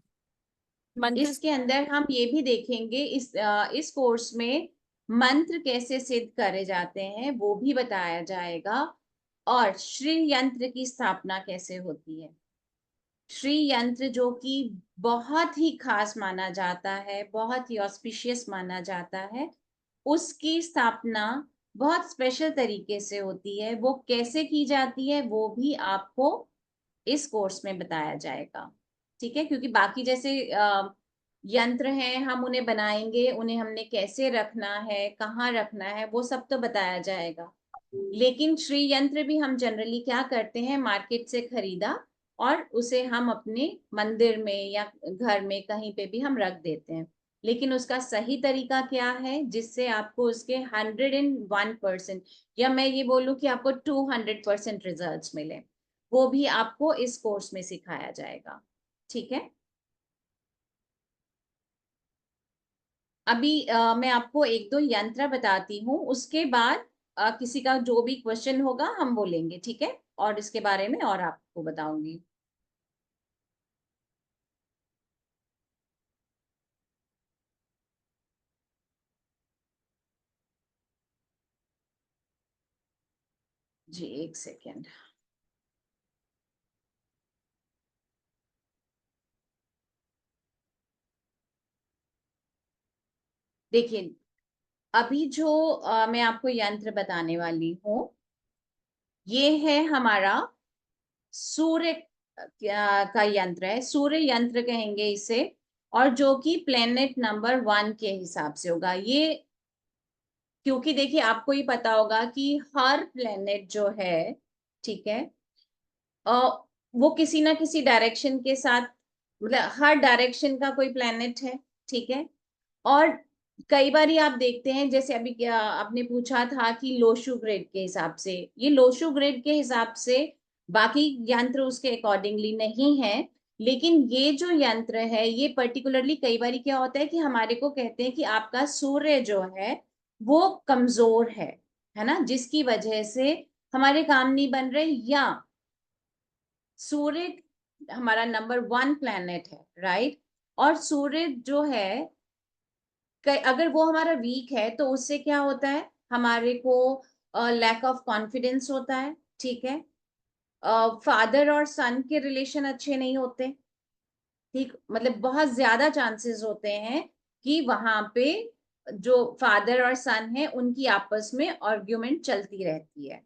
मंत्र। इसके अंदर हम ये भी देखेंगे, इस कोर्स में मंत्र कैसे सिद्ध करे जाते हैं वो भी बताया जाएगा, और श्री यंत्र की स्थापना कैसे होती है। श्री यंत्र जो कि बहुत ही खास माना जाता है, बहुत ही ऑस्पिशियस माना जाता है, उसकी स्थापना बहुत स्पेशल तरीके से होती है। वो कैसे की जाती है वो भी आपको इस कोर्स में बताया जाएगा। ठीक है, क्योंकि बाकी जैसे यंत्र हैं हम उन्हें बनाएंगे, उन्हें हमने कैसे रखना है, कहाँ रखना है, वो सब तो बताया जाएगा। लेकिन श्री यंत्र भी हम जनरली क्या करते हैं, मार्केट से खरीदा और उसे हम अपने मंदिर में या घर में कहीं पे भी हम रख देते हैं। लेकिन उसका सही तरीका क्या है जिससे आपको उसके 101% या मैं ये बोलूं कि आपको 200% रिजल्ट्स मिले, वो भी आपको इस कोर्स में सिखाया जाएगा। ठीक है। अभी मैं आपको एक दो यंत्र बताती हूँ, उसके बाद किसी का जो भी क्वेश्चन होगा हम बोलेंगे, ठीक है, और इसके बारे में और आपको बताऊंगी। जी एक सेकेंड। देखिए अभी जो मैं आपको यंत्र बताने वाली हूँ ये है हमारा सूर्य का यंत्र है, सूर्य यंत्र कहेंगे इसे, और जो कि प्लेनेट नंबर 1 के हिसाब से होगा ये। क्योंकि देखिए आपको ही पता होगा कि हर प्लेनेट जो है, ठीक है, वो किसी ना किसी डायरेक्शन के साथ, मतलब हर डायरेक्शन का कोई प्लेनेट है, ठीक है। और कई बार आप देखते हैं, जैसे अभी क्या आपने पूछा था कि लोशु ग्रेड के हिसाब से, ये लोशु ग्रेड के हिसाब से, बाकी यंत्र उसके अकॉर्डिंगली नहीं है। लेकिन ये जो यंत्र है ये पर्टिकुलरली कई बार क्या होता है कि हमारे को कहते हैं कि आपका सूर्य जो है वो कमजोर है ना, जिसकी वजह से हमारे काम नहीं बन रहे, या सूर्य हमारा नंबर 1 प्लैनेट है, राइट। और सूर्य जो है अगर वो हमारा वीक है तो उससे क्या होता है, हमारे को लैक ऑफ कॉन्फिडेंस होता है, ठीक है। फादर और सन के रिलेशन अच्छे नहीं होते, ठीक, मतलब बहुत ज्यादा चांसेस होते हैं कि वहां पे जो फादर और सन है उनकी आपस में आर्ग्यूमेंट चलती रहती है,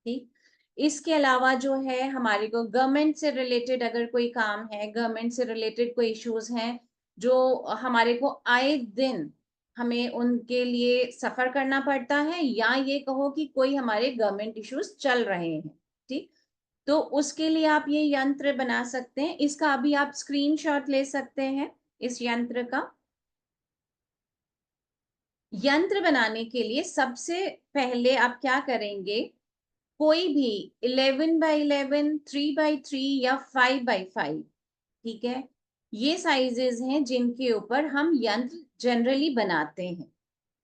ठीक। इसके अलावा जो है हमारे को गवर्नमेंट से रिलेटेड अगर कोई काम है, गवर्नमेंट से रिलेटेड कोई इश्यूज हैं जो हमारे को आए दिन हमें उनके लिए सफर करना पड़ता है, या ये कहो कि कोई हमारे गवर्नमेंट इश्यूज चल रहे हैं, ठीक, तो उसके लिए आप ये यंत्र बना सकते हैं। इसका अभी आप स्क्रीनशॉट ले सकते हैं इस यंत्र का। यंत्र बनाने के लिए सबसे पहले आप क्या करेंगे, कोई भी 11x11, 3x3 या 5x5, ठीक है, ये साइजेस हैं जिनके ऊपर हम यंत्र जनरली बनाते हैं,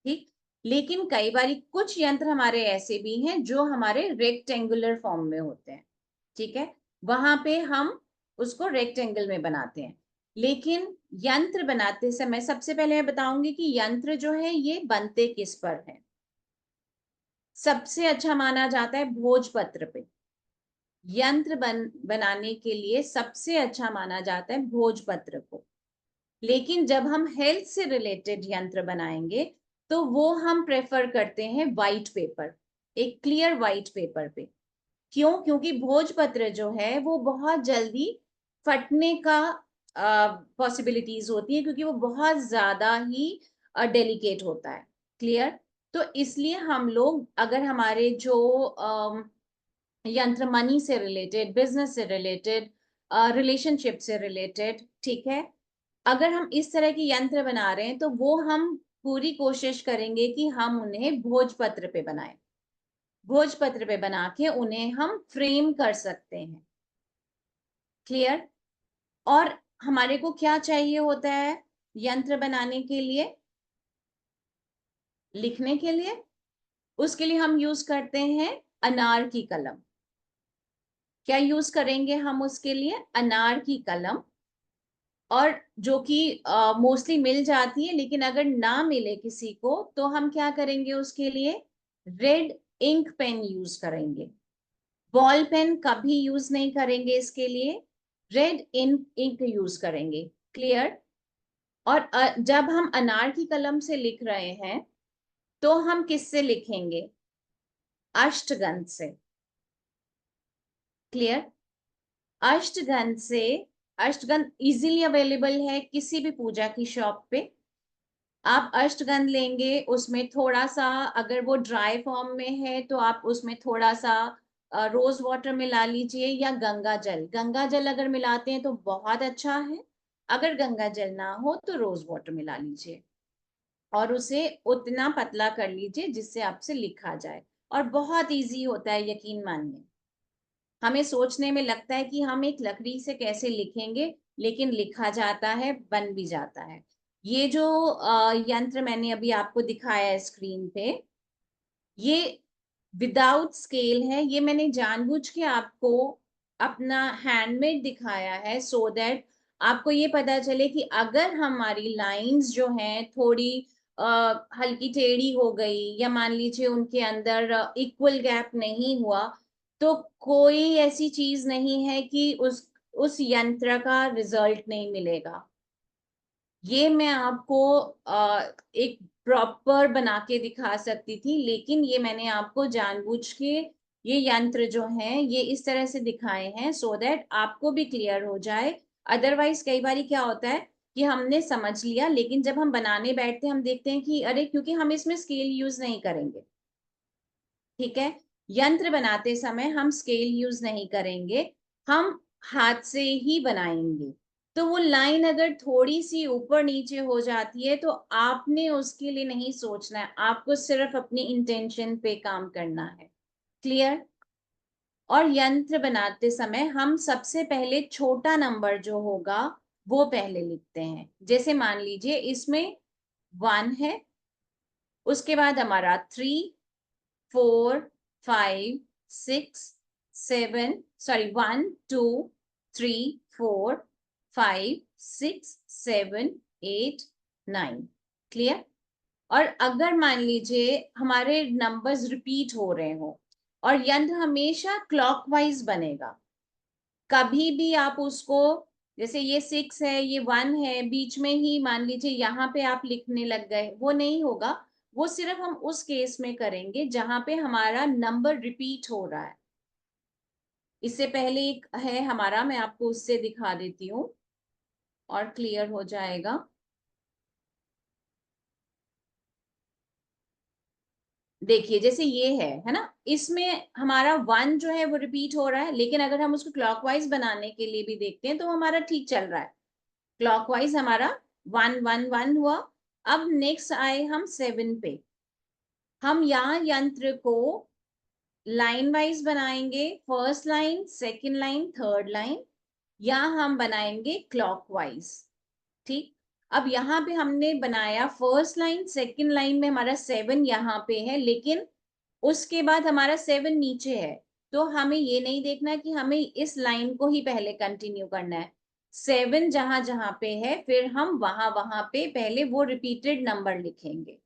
ठीक। लेकिन कई बार कुछ यंत्र हमारे ऐसे भी हैं जो हमारे रेक्टेंगुलर फॉर्म में होते हैं, ठीक है, वहां पे हम उसको रेक्टेंगल में बनाते हैं। लेकिन यंत्र बनाते समय सबसे पहले मैं बताऊंगी कि यंत्र जो है ये बनते किस पर है। सबसे अच्छा माना जाता है भोजपत्र पे। यंत्र बनाने के लिए सबसे अच्छा माना जाता है भोजपत्र को। लेकिन जब हम हेल्थ से रिलेटेड यंत्र बनाएंगे तो वो हम प्रेफर करते हैं व्हाइट पेपर, एक क्लियर व्हाइट पेपर पे। क्यों? क्योंकि भोजपत्र जो है वो बहुत जल्दी फटने का पॉसिबिलिटीज होती है, क्योंकि वो बहुत ज्यादा ही डेलिकेट होता है। क्लियर? तो इसलिए हम लोग, अगर हमारे जो यंत्र मनी से रिलेटेड, बिजनेस से रिलेटेड, रिलेशनशिप से रिलेटेड, ठीक है, अगर हम इस तरह की यंत्र बना रहे हैं तो वो हम पूरी कोशिश करेंगे कि हम उन्हें भोजपत्र पे बनाएं। भोजपत्र पे बना के उन्हें हम फ्रेम कर सकते हैं। क्लियर? और हमारे को क्या चाहिए होता है यंत्र बनाने के लिए, लिखने के लिए? उसके लिए हम यूज करते हैं अनार की कलम। क्या यूज करेंगे हम उसके लिए? अनार की कलम। और जो कि मोस्टली मिल जाती है, लेकिन अगर ना मिले किसी को तो हम क्या करेंगे उसके लिए? रेड इंक पेन यूज करेंगे। बॉल पेन कभी यूज नहीं करेंगे इसके लिए, रेड इंक यूज करेंगे। क्लियर? और जब हम अनार की कलम से लिख रहे हैं तो हम किससे लिखेंगे? अष्टगंध से। क्लियर? अष्टगंध से। अष्टगंध इजीली अवेलेबल है किसी भी पूजा की शॉप पे। आप अष्टगंध लेंगे, उसमें थोड़ा सा, अगर वो ड्राई फॉर्म में है तो आप उसमें थोड़ा सा रोज वाटर मिला लीजिए, या गंगा जल। गंगा जल अगर मिलाते हैं तो बहुत अच्छा है, अगर गंगा जल ना हो तो रोज वाटर मिला लीजिए, और उसे उतना पतला कर लीजिए जिससे आपसे लिखा जाए। और बहुत इजी होता है, यकीन मानिए। हमें सोचने में लगता है कि हम एक लकड़ी से कैसे लिखेंगे, लेकिन लिखा जाता है, बन भी जाता है। ये जो यंत्र मैंने अभी आपको दिखाया है स्क्रीन पे, ये विदाउट स्केल है। ये मैंने जानबूझ के आपको अपना हैंडमेड दिखाया है, सो दैट आपको ये पता चले कि अगर हमारी लाइंस जो हैं थोड़ी हल्की टेढ़ी हो गई, या मान लीजिए उनके अंदर इक्वल गैप नहीं हुआ, तो कोई ऐसी चीज नहीं है कि उस यंत्र का रिजल्ट नहीं मिलेगा। ये मैं आपको एक प्रॉपर बना के दिखा सकती थी, लेकिन ये मैंने आपको जानबूझ के ये यंत्र जो हैं ये इस तरह से दिखाए हैं, सो दैट आपको भी क्लियर हो जाए। अदरवाइज कई बार क्या होता है कि हमने समझ लिया, लेकिन जब हम बनाने बैठते हैं हम देखते हैं कि अरे, क्योंकि हम इसमें स्केल यूज नहीं करेंगे, ठीक है, यंत्र बनाते समय हम स्केल यूज नहीं करेंगे, हम हाथ से ही बनाएंगे। तो वो लाइन अगर थोड़ी सी ऊपर नीचे हो जाती है तो आपने उसके लिए नहीं सोचना है, आपको सिर्फ अपनी इंटेंशन पे काम करना है। क्लियर? और यंत्र बनाते समय हम सबसे पहले छोटा नंबर जो होगा वो पहले लिखते हैं। जैसे मान लीजिए इसमें 1 है, उसके बाद हमारा 3, 4, 5, 6, 7, सॉरी 1, 2, 3, 4, 5, 6, 7, 8, 9। क्लियर? और अगर मान लीजिए हमारे नंबर्स रिपीट हो रहे हो, और यंत्र हमेशा क्लॉकवाइज बनेगा, कभी भी आप उसको, जैसे ये 6 है, ये 1 है, बीच में ही मान लीजिए यहाँ पे आप लिखने लग गए, वो नहीं होगा। वो सिर्फ हम उस केस में करेंगे जहां पे हमारा नंबर रिपीट हो रहा है। इससे पहले एक है हमारा, मैं आपको उससे दिखा देती हूँ और क्लियर हो जाएगा। देखिए जैसे ये है ना, इसमें हमारा 1 जो है वो रिपीट हो रहा है, लेकिन अगर हम उसको क्लॉकवाइज बनाने के लिए भी देखते हैं तो हमारा ठीक चल रहा है। क्लॉकवाइज हमारा 1 1 1 हुआ। अब नेक्स्ट आए हम 7 पे। हम यहाँ यंत्र को लाइन वाइज बनाएंगे, first line, second line, third line, या हम बनाएंगे क्लॉकवाइज। ठीक, अब यहाँ पे हमने बनाया फर्स्ट लाइन, सेकेंड लाइन में हमारा 7 यहाँ पे है, लेकिन उसके बाद हमारा 7 नीचे है। तो हमें ये नहीं देखना कि हमें इस लाइन को ही पहले कंटिन्यू करना है। 7 जहां जहां पे है फिर हम वहां वहां पे पहले वो रिपीटेड नंबर लिखेंगे।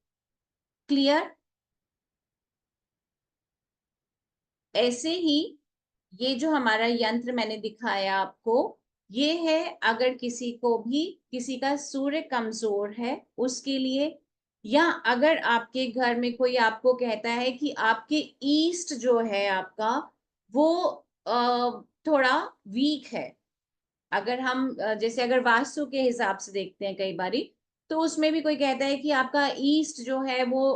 क्लियर? ऐसे ही ये जो हमारा यंत्र मैंने दिखाया आपको, ये है अगर किसी को भी, किसी का सूर्य कमजोर है उसके लिए, या अगर आपके घर में कोई आपको कहता है कि आपके ईस्ट जो है आपका वो थोड़ा वीक है। अगर हम जैसे अगर वास्तु के हिसाब से देखते हैं कई बारी, तो उसमें भी कोई कहता है कि आपका ईस्ट जो है वो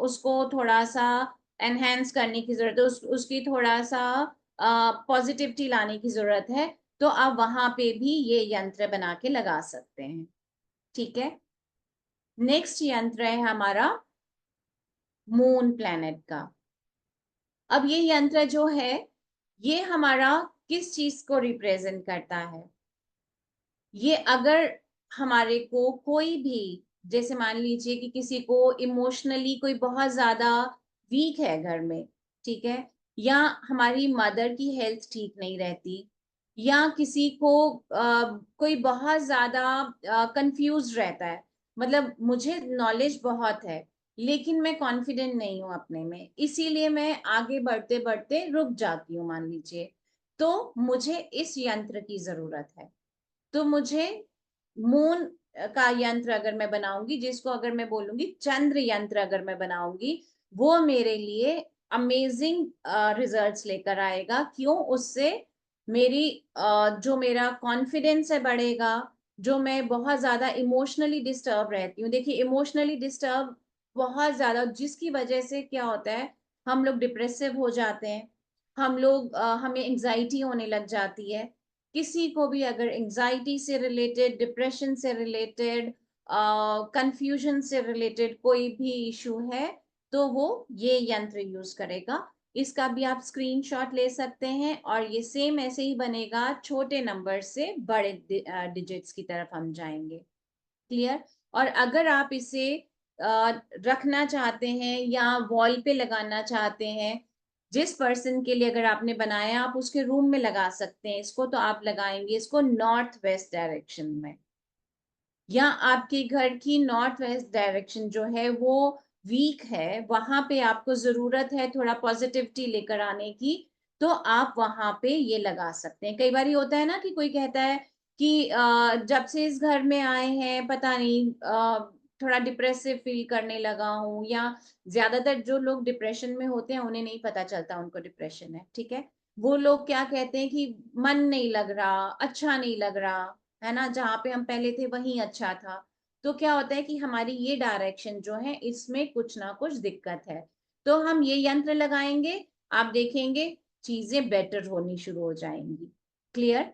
उसको थोड़ा सा एनहेंस करने की जरूरत है, उसकी थोड़ा सा पॉजिटिविटी लाने की जरूरत है। तो आप वहां पे भी ये यंत्र बना के लगा सकते हैं। ठीक है, नेक्स्ट यंत्र है हमारा मून प्लैनेट का। अब ये यंत्र जो है ये हमारा किस चीज को रिप्रेजेंट करता है? ये अगर हमारे को कोई भी, जैसे मान लीजिए कि किसी को इमोशनली कोई बहुत ज्यादा वीक है घर में, ठीक है, या हमारी मदर की हेल्थ ठीक नहीं रहती, या किसी को कोई बहुत ज्यादा कंफ्यूज रहता है, मतलब मुझे नॉलेज बहुत है लेकिन मैं कॉन्फिडेंट नहीं हूं अपने में, इसीलिए मैं आगे बढ़ते बढ़ते रुक जाती हूँ मान लीजिए, तो मुझे इस यंत्र की जरूरत है। तो मुझे मून का यंत्र अगर मैं बनाऊंगी, जिसको अगर मैं बोलूंगी चंद्र यंत्र अगर मैं बनाऊंगी, वो मेरे लिए अमेजिंग रिजल्ट्स लेकर आएगा। क्यों? उससे मेरी जो मेरा कॉन्फिडेंस है बढ़ेगा। जो मैं बहुत ज्यादा इमोशनली डिस्टर्ब रहती हूँ, देखिए इमोशनली डिस्टर्ब बहुत ज्यादा, जिसकी वजह से क्या होता है, हम लोग डिप्रेसिव हो जाते हैं, हम लोग हमें एंजाइटी होने लग जाती है। किसी को भी अगर एंजाइटी से रिलेटेड, डिप्रेशन से रिलेटेड, कंफ्यूजन से रिलेटेड कोई भी इशू है तो वो ये यंत्र यूज करेगा। इसका भी आप स्क्रीनशॉट ले सकते हैं और ये सेम ऐसे ही बनेगा, छोटे नंबर से बड़े डिजिट्स की तरफ हम जाएंगे। क्लियर? और अगर आप इसे रखना चाहते हैं या वॉल पे लगाना चाहते हैं, जिस पर्सन के लिए अगर आपने बनाया आप उसके रूम में लगा सकते हैं इसको, तो आप लगाएंगे इसको नॉर्थ वेस्ट डायरेक्शन में, या आपके घर की नॉर्थ वेस्ट डायरेक्शन जो है वो वीक है, वहां पे आपको जरूरत है थोड़ा पॉजिटिविटी लेकर आने की, तो आप वहां पे ये लगा सकते हैं। कई बार होता है ना कि कोई कहता है कि जब से इस घर में आए हैं पता नहीं थोड़ा डिप्रेसिव फील करने लगा हूँ, या ज्यादातर जो लोग डिप्रेशन में होते हैं उन्हें नहीं पता चलता उनको डिप्रेशन है, ठीक है, वो लोग क्या कहते हैं कि मन नहीं लग रहा, अच्छा नहीं लग रहा, है ना, जहाँ पे हम पहले थे वहीं अच्छा था। तो क्या होता है कि हमारी ये डायरेक्शन जो है इसमें कुछ ना कुछ दिक्कत है, तो हम ये यंत्र लगाएंगे, आप देखेंगे चीजें बेटर होनी शुरू हो जाएंगी। क्लियर?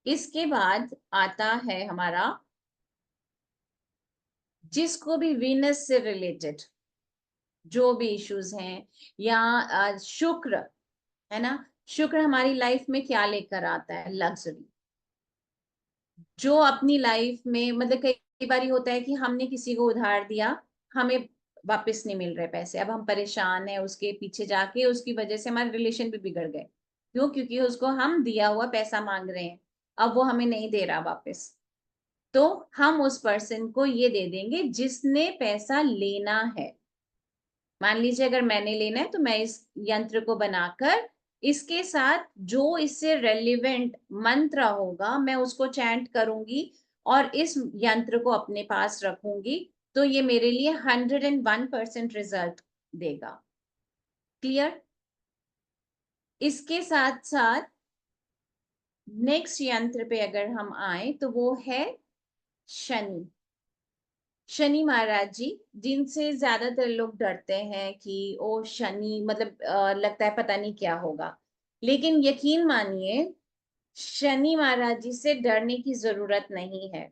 इसके बाद आता है हमारा, जिसको भी वीनस से रिलेटेड जो भी इश्यूज हैं, या शुक्र, है ना, शुक्र हमारी लाइफ में क्या लेकर आता है? लग्जरी। जो अपनी लाइफ में, मतलब कई बार होता है कि हमने किसी को उधार दिया, हमें वापस नहीं मिल रहे पैसे, अब हम परेशान हैं, उसके पीछे जाके उसकी वजह से हमारे रिलेशन भी बिगड़ गए। क्यों? क्योंकि उसको हम दिया हुआ पैसा मांग रहे हैं, अब वो हमें नहीं दे रहा वापस, तो हम उस पर्सन को ये दे देंगे जिसने पैसा लेना है। मान लीजिए अगर मैंने लेना है तो मैं इस यंत्र को बनाकर इसके साथ जो इससे रेलिवेंट मंत्र होगा मैं उसको चैंट करूंगी और इस यंत्र को अपने पास रखूंगी, तो ये मेरे लिए 101% रिजल्ट देगा। क्लियर? इसके साथ साथ नेक्स्ट यंत्र पे अगर हम आए तो वो है शनि। शनि महाराज जी, जिनसे ज्यादातर लोग डरते हैं कि ओ शनि, मतलब लगता है पता नहीं क्या होगा, लेकिन यकीन मानिए शनि महाराज जी से डरने की जरूरत नहीं है।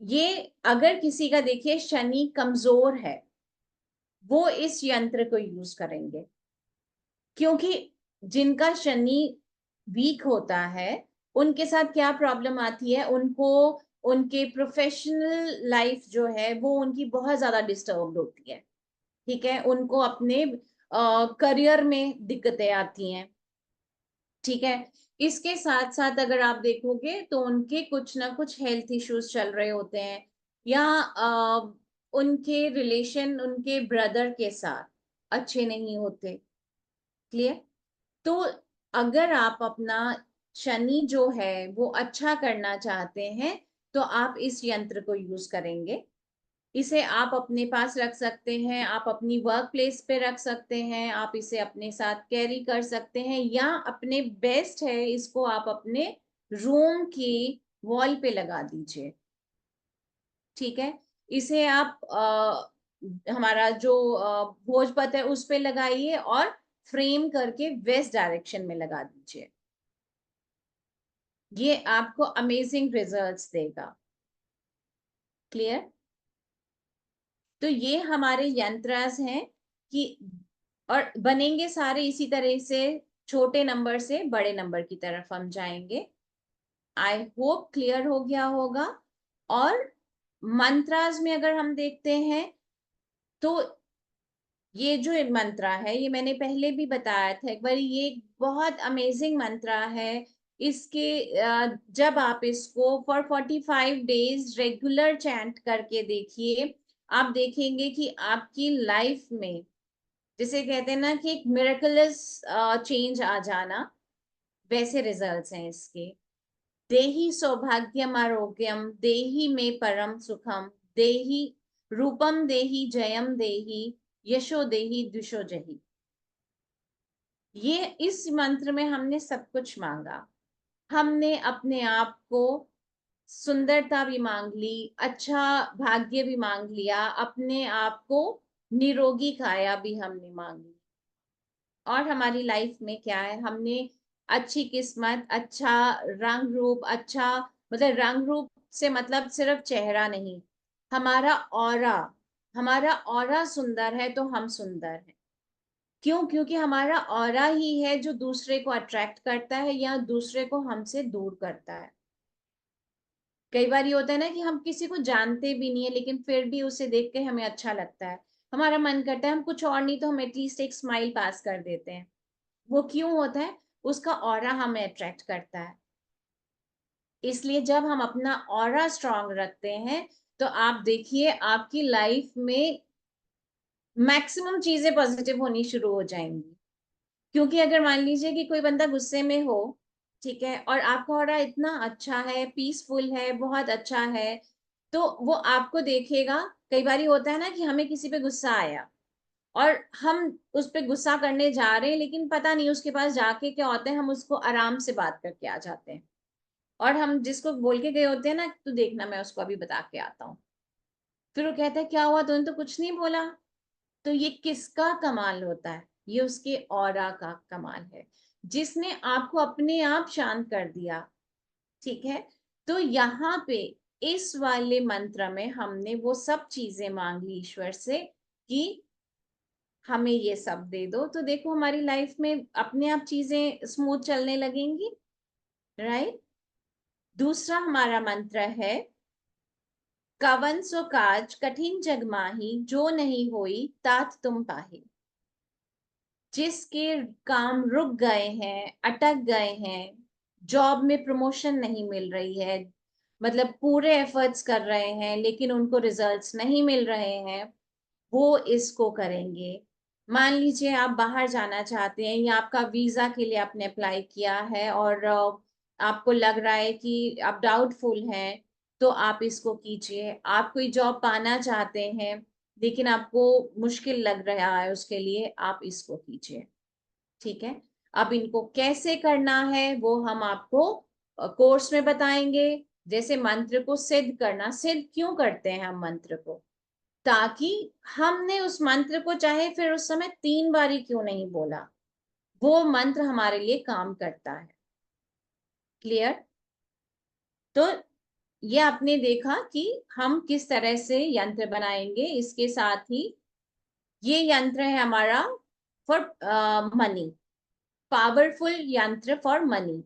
ये अगर किसी का देखिए शनि कमजोर है, वो इस यंत्र को यूज करेंगे, क्योंकि जिनका शनि वीक होता है उनके साथ क्या प्रॉब्लम आती है, उनको उनके प्रोफेशनल लाइफ जो है वो उनकी बहुत ज्यादा डिस्टर्ब होती है। ठीक है, उनको अपने करियर में दिक्कतें आती हैं। ठीक है, इसके साथ साथ अगर आप देखोगे तो उनके कुछ ना कुछ हेल्थ इश्यूज चल रहे होते हैं, या उनके रिलेशन उनके ब्रदर के साथ अच्छे नहीं होते। क्लियर? तो अगर आप अपना शनि जो है वो अच्छा करना चाहते हैं तो आप इस यंत्र को यूज करेंगे। इसे आप अपने पास रख सकते हैं, आप अपनी वर्क प्लेस पे रख सकते हैं, आप इसे अपने साथ कैरी कर सकते हैं, या अपने बेस्ट है इसको आप अपने रूम की वॉल पे लगा दीजिए। ठीक है, इसे आप हमारा जो भोजपत्र है उस पे लगाइए और फ्रेम करके वेस्ट डायरेक्शन में लगा दीजिए। ये आपको अमेजिंग रिजल्ट्स देगा। क्लियर? तो ये हमारे यंत्रास हैं कि, और बनेंगे सारे इसी तरह से, छोटे नंबर से बड़े नंबर की तरफ हम जाएंगे। आई होप क्लियर हो गया होगा। और मंत्रास में अगर हम देखते हैं तो ये जो मंत्रा है ये मैंने पहले भी बताया था एक बार, ये एक बहुत अमेजिंग मंत्रा है। इसके जब आप इसको फॉर 45 डेज रेगुलर चैंट करके देखिए, आप देखेंगे कि आपकी लाइफ में, जिसे कहते हैं ना कि एक मिरेकलस चेंज आ जाना, वैसे रिजल्ट्स हैं इसके। देहि सौभाग्यम आरोग्यम देहि में परम सुखम, देहि रूपम देहि जयम देहि यशो देहि दुशो जही। ये इस मंत्र में हमने सब कुछ मांगा। हमने अपने आप को सुंदरता भी मांग ली, अच्छा भाग्य भी मांग लिया, अपने आप को निरोगी काया भी हमने मांग ली। और हमारी लाइफ में क्या है, हमने अच्छी किस्मत, अच्छा रंग रूप, अच्छा मतलब रंग रूप से मतलब सिर्फ चेहरा नहीं, हमारा ऑरा, हमारा ऑरा सुंदर है तो हम सुंदर हैं। क्यों? क्योंकि हमारा ऑरा ही है जो दूसरे को अट्रैक्ट करता है या दूसरे को हमसे दूर करता है। कई बार ये होता है ना कि हम किसी को जानते भी नहीं है लेकिन फिर भी उसे देख के हमें अच्छा लगता है, हमारा मन करता है हम कुछ और नहीं तो हम एटलीस्ट एक स्माइल पास कर देते हैं। वो क्यों होता है? उसका ऑरा हमें अट्रैक्ट करता है। इसलिए जब हम अपना ऑरा स्ट्रांग रखते हैं तो आप देखिए आपकी लाइफ में मैक्सिमम चीजें पॉजिटिव होनी शुरू हो जाएंगी। क्योंकि अगर मान लीजिए कि कोई बंदा गुस्से में हो, ठीक है, और आपका ऑरा इतना अच्छा है, पीसफुल है, बहुत अच्छा है, तो वो आपको देखेगा। कई बार होता है ना कि हमें किसी पे गुस्सा आया और हम उस पे गुस्सा करने जा रहे हैं, लेकिन पता नहीं उसके पास जाके क्या होता है, हम उसको आराम से बात करके आ जाते हैं। और हम जिसको बोल के गए होते हैं ना, तू देखना मैं उसको अभी बता के आता हूँ, फिर वो कहता है क्या हुआ, तूने तो कुछ नहीं बोला। तो ये किसका कमाल होता है? ये उसके ऑरा का कमाल है, जिसने आपको अपने आप शांत कर दिया। ठीक है, तो यहाँ पे इस वाले मंत्र में हमने वो सब चीजें मांग ली ईश्वर से कि हमें ये सब दे दो, तो देखो हमारी लाइफ में अपने आप चीजें स्मूथ चलने लगेंगी। राइट? दूसरा हमारा मंत्र है, कवन सो काज कठिन जग माही, जो नहीं होई तात तुम पाही। जिसके काम रुक गए हैं, अटक गए हैं, जॉब में प्रमोशन नहीं मिल रही है, मतलब पूरे एफर्ट्स कर रहे हैं लेकिन उनको रिजल्ट्स नहीं मिल रहे हैं, वो इसको करेंगे। मान लीजिए आप बाहर जाना चाहते हैं या आपका वीजा के लिए आपने अप्लाई किया है और आपको लग रहा है कि आप डाउटफुल हैं, तो आप इसको कीजिए। आप कोई जॉब पाना चाहते हैं लेकिन आपको मुश्किल लग रहा है उसके लिए, आप इसको कीजिए। ठीक है, अब इनको कैसे करना है वो हम आपको कोर्स में बताएंगे। जैसे मंत्र को सिद्ध करना, सिद्ध क्यों करते हैं हम मंत्र को? ताकि हमने उस मंत्र को चाहे फिर उस समय 3 बारी क्यों नहीं बोला, वो मंत्र हमारे लिए काम करता है। क्लियर? तो ये आपने देखा कि हम किस तरह से यंत्र बनाएंगे। इसके साथ ही ये यंत्र है हमारा फॉर मनी, पावरफुल यंत्र फॉर मनी,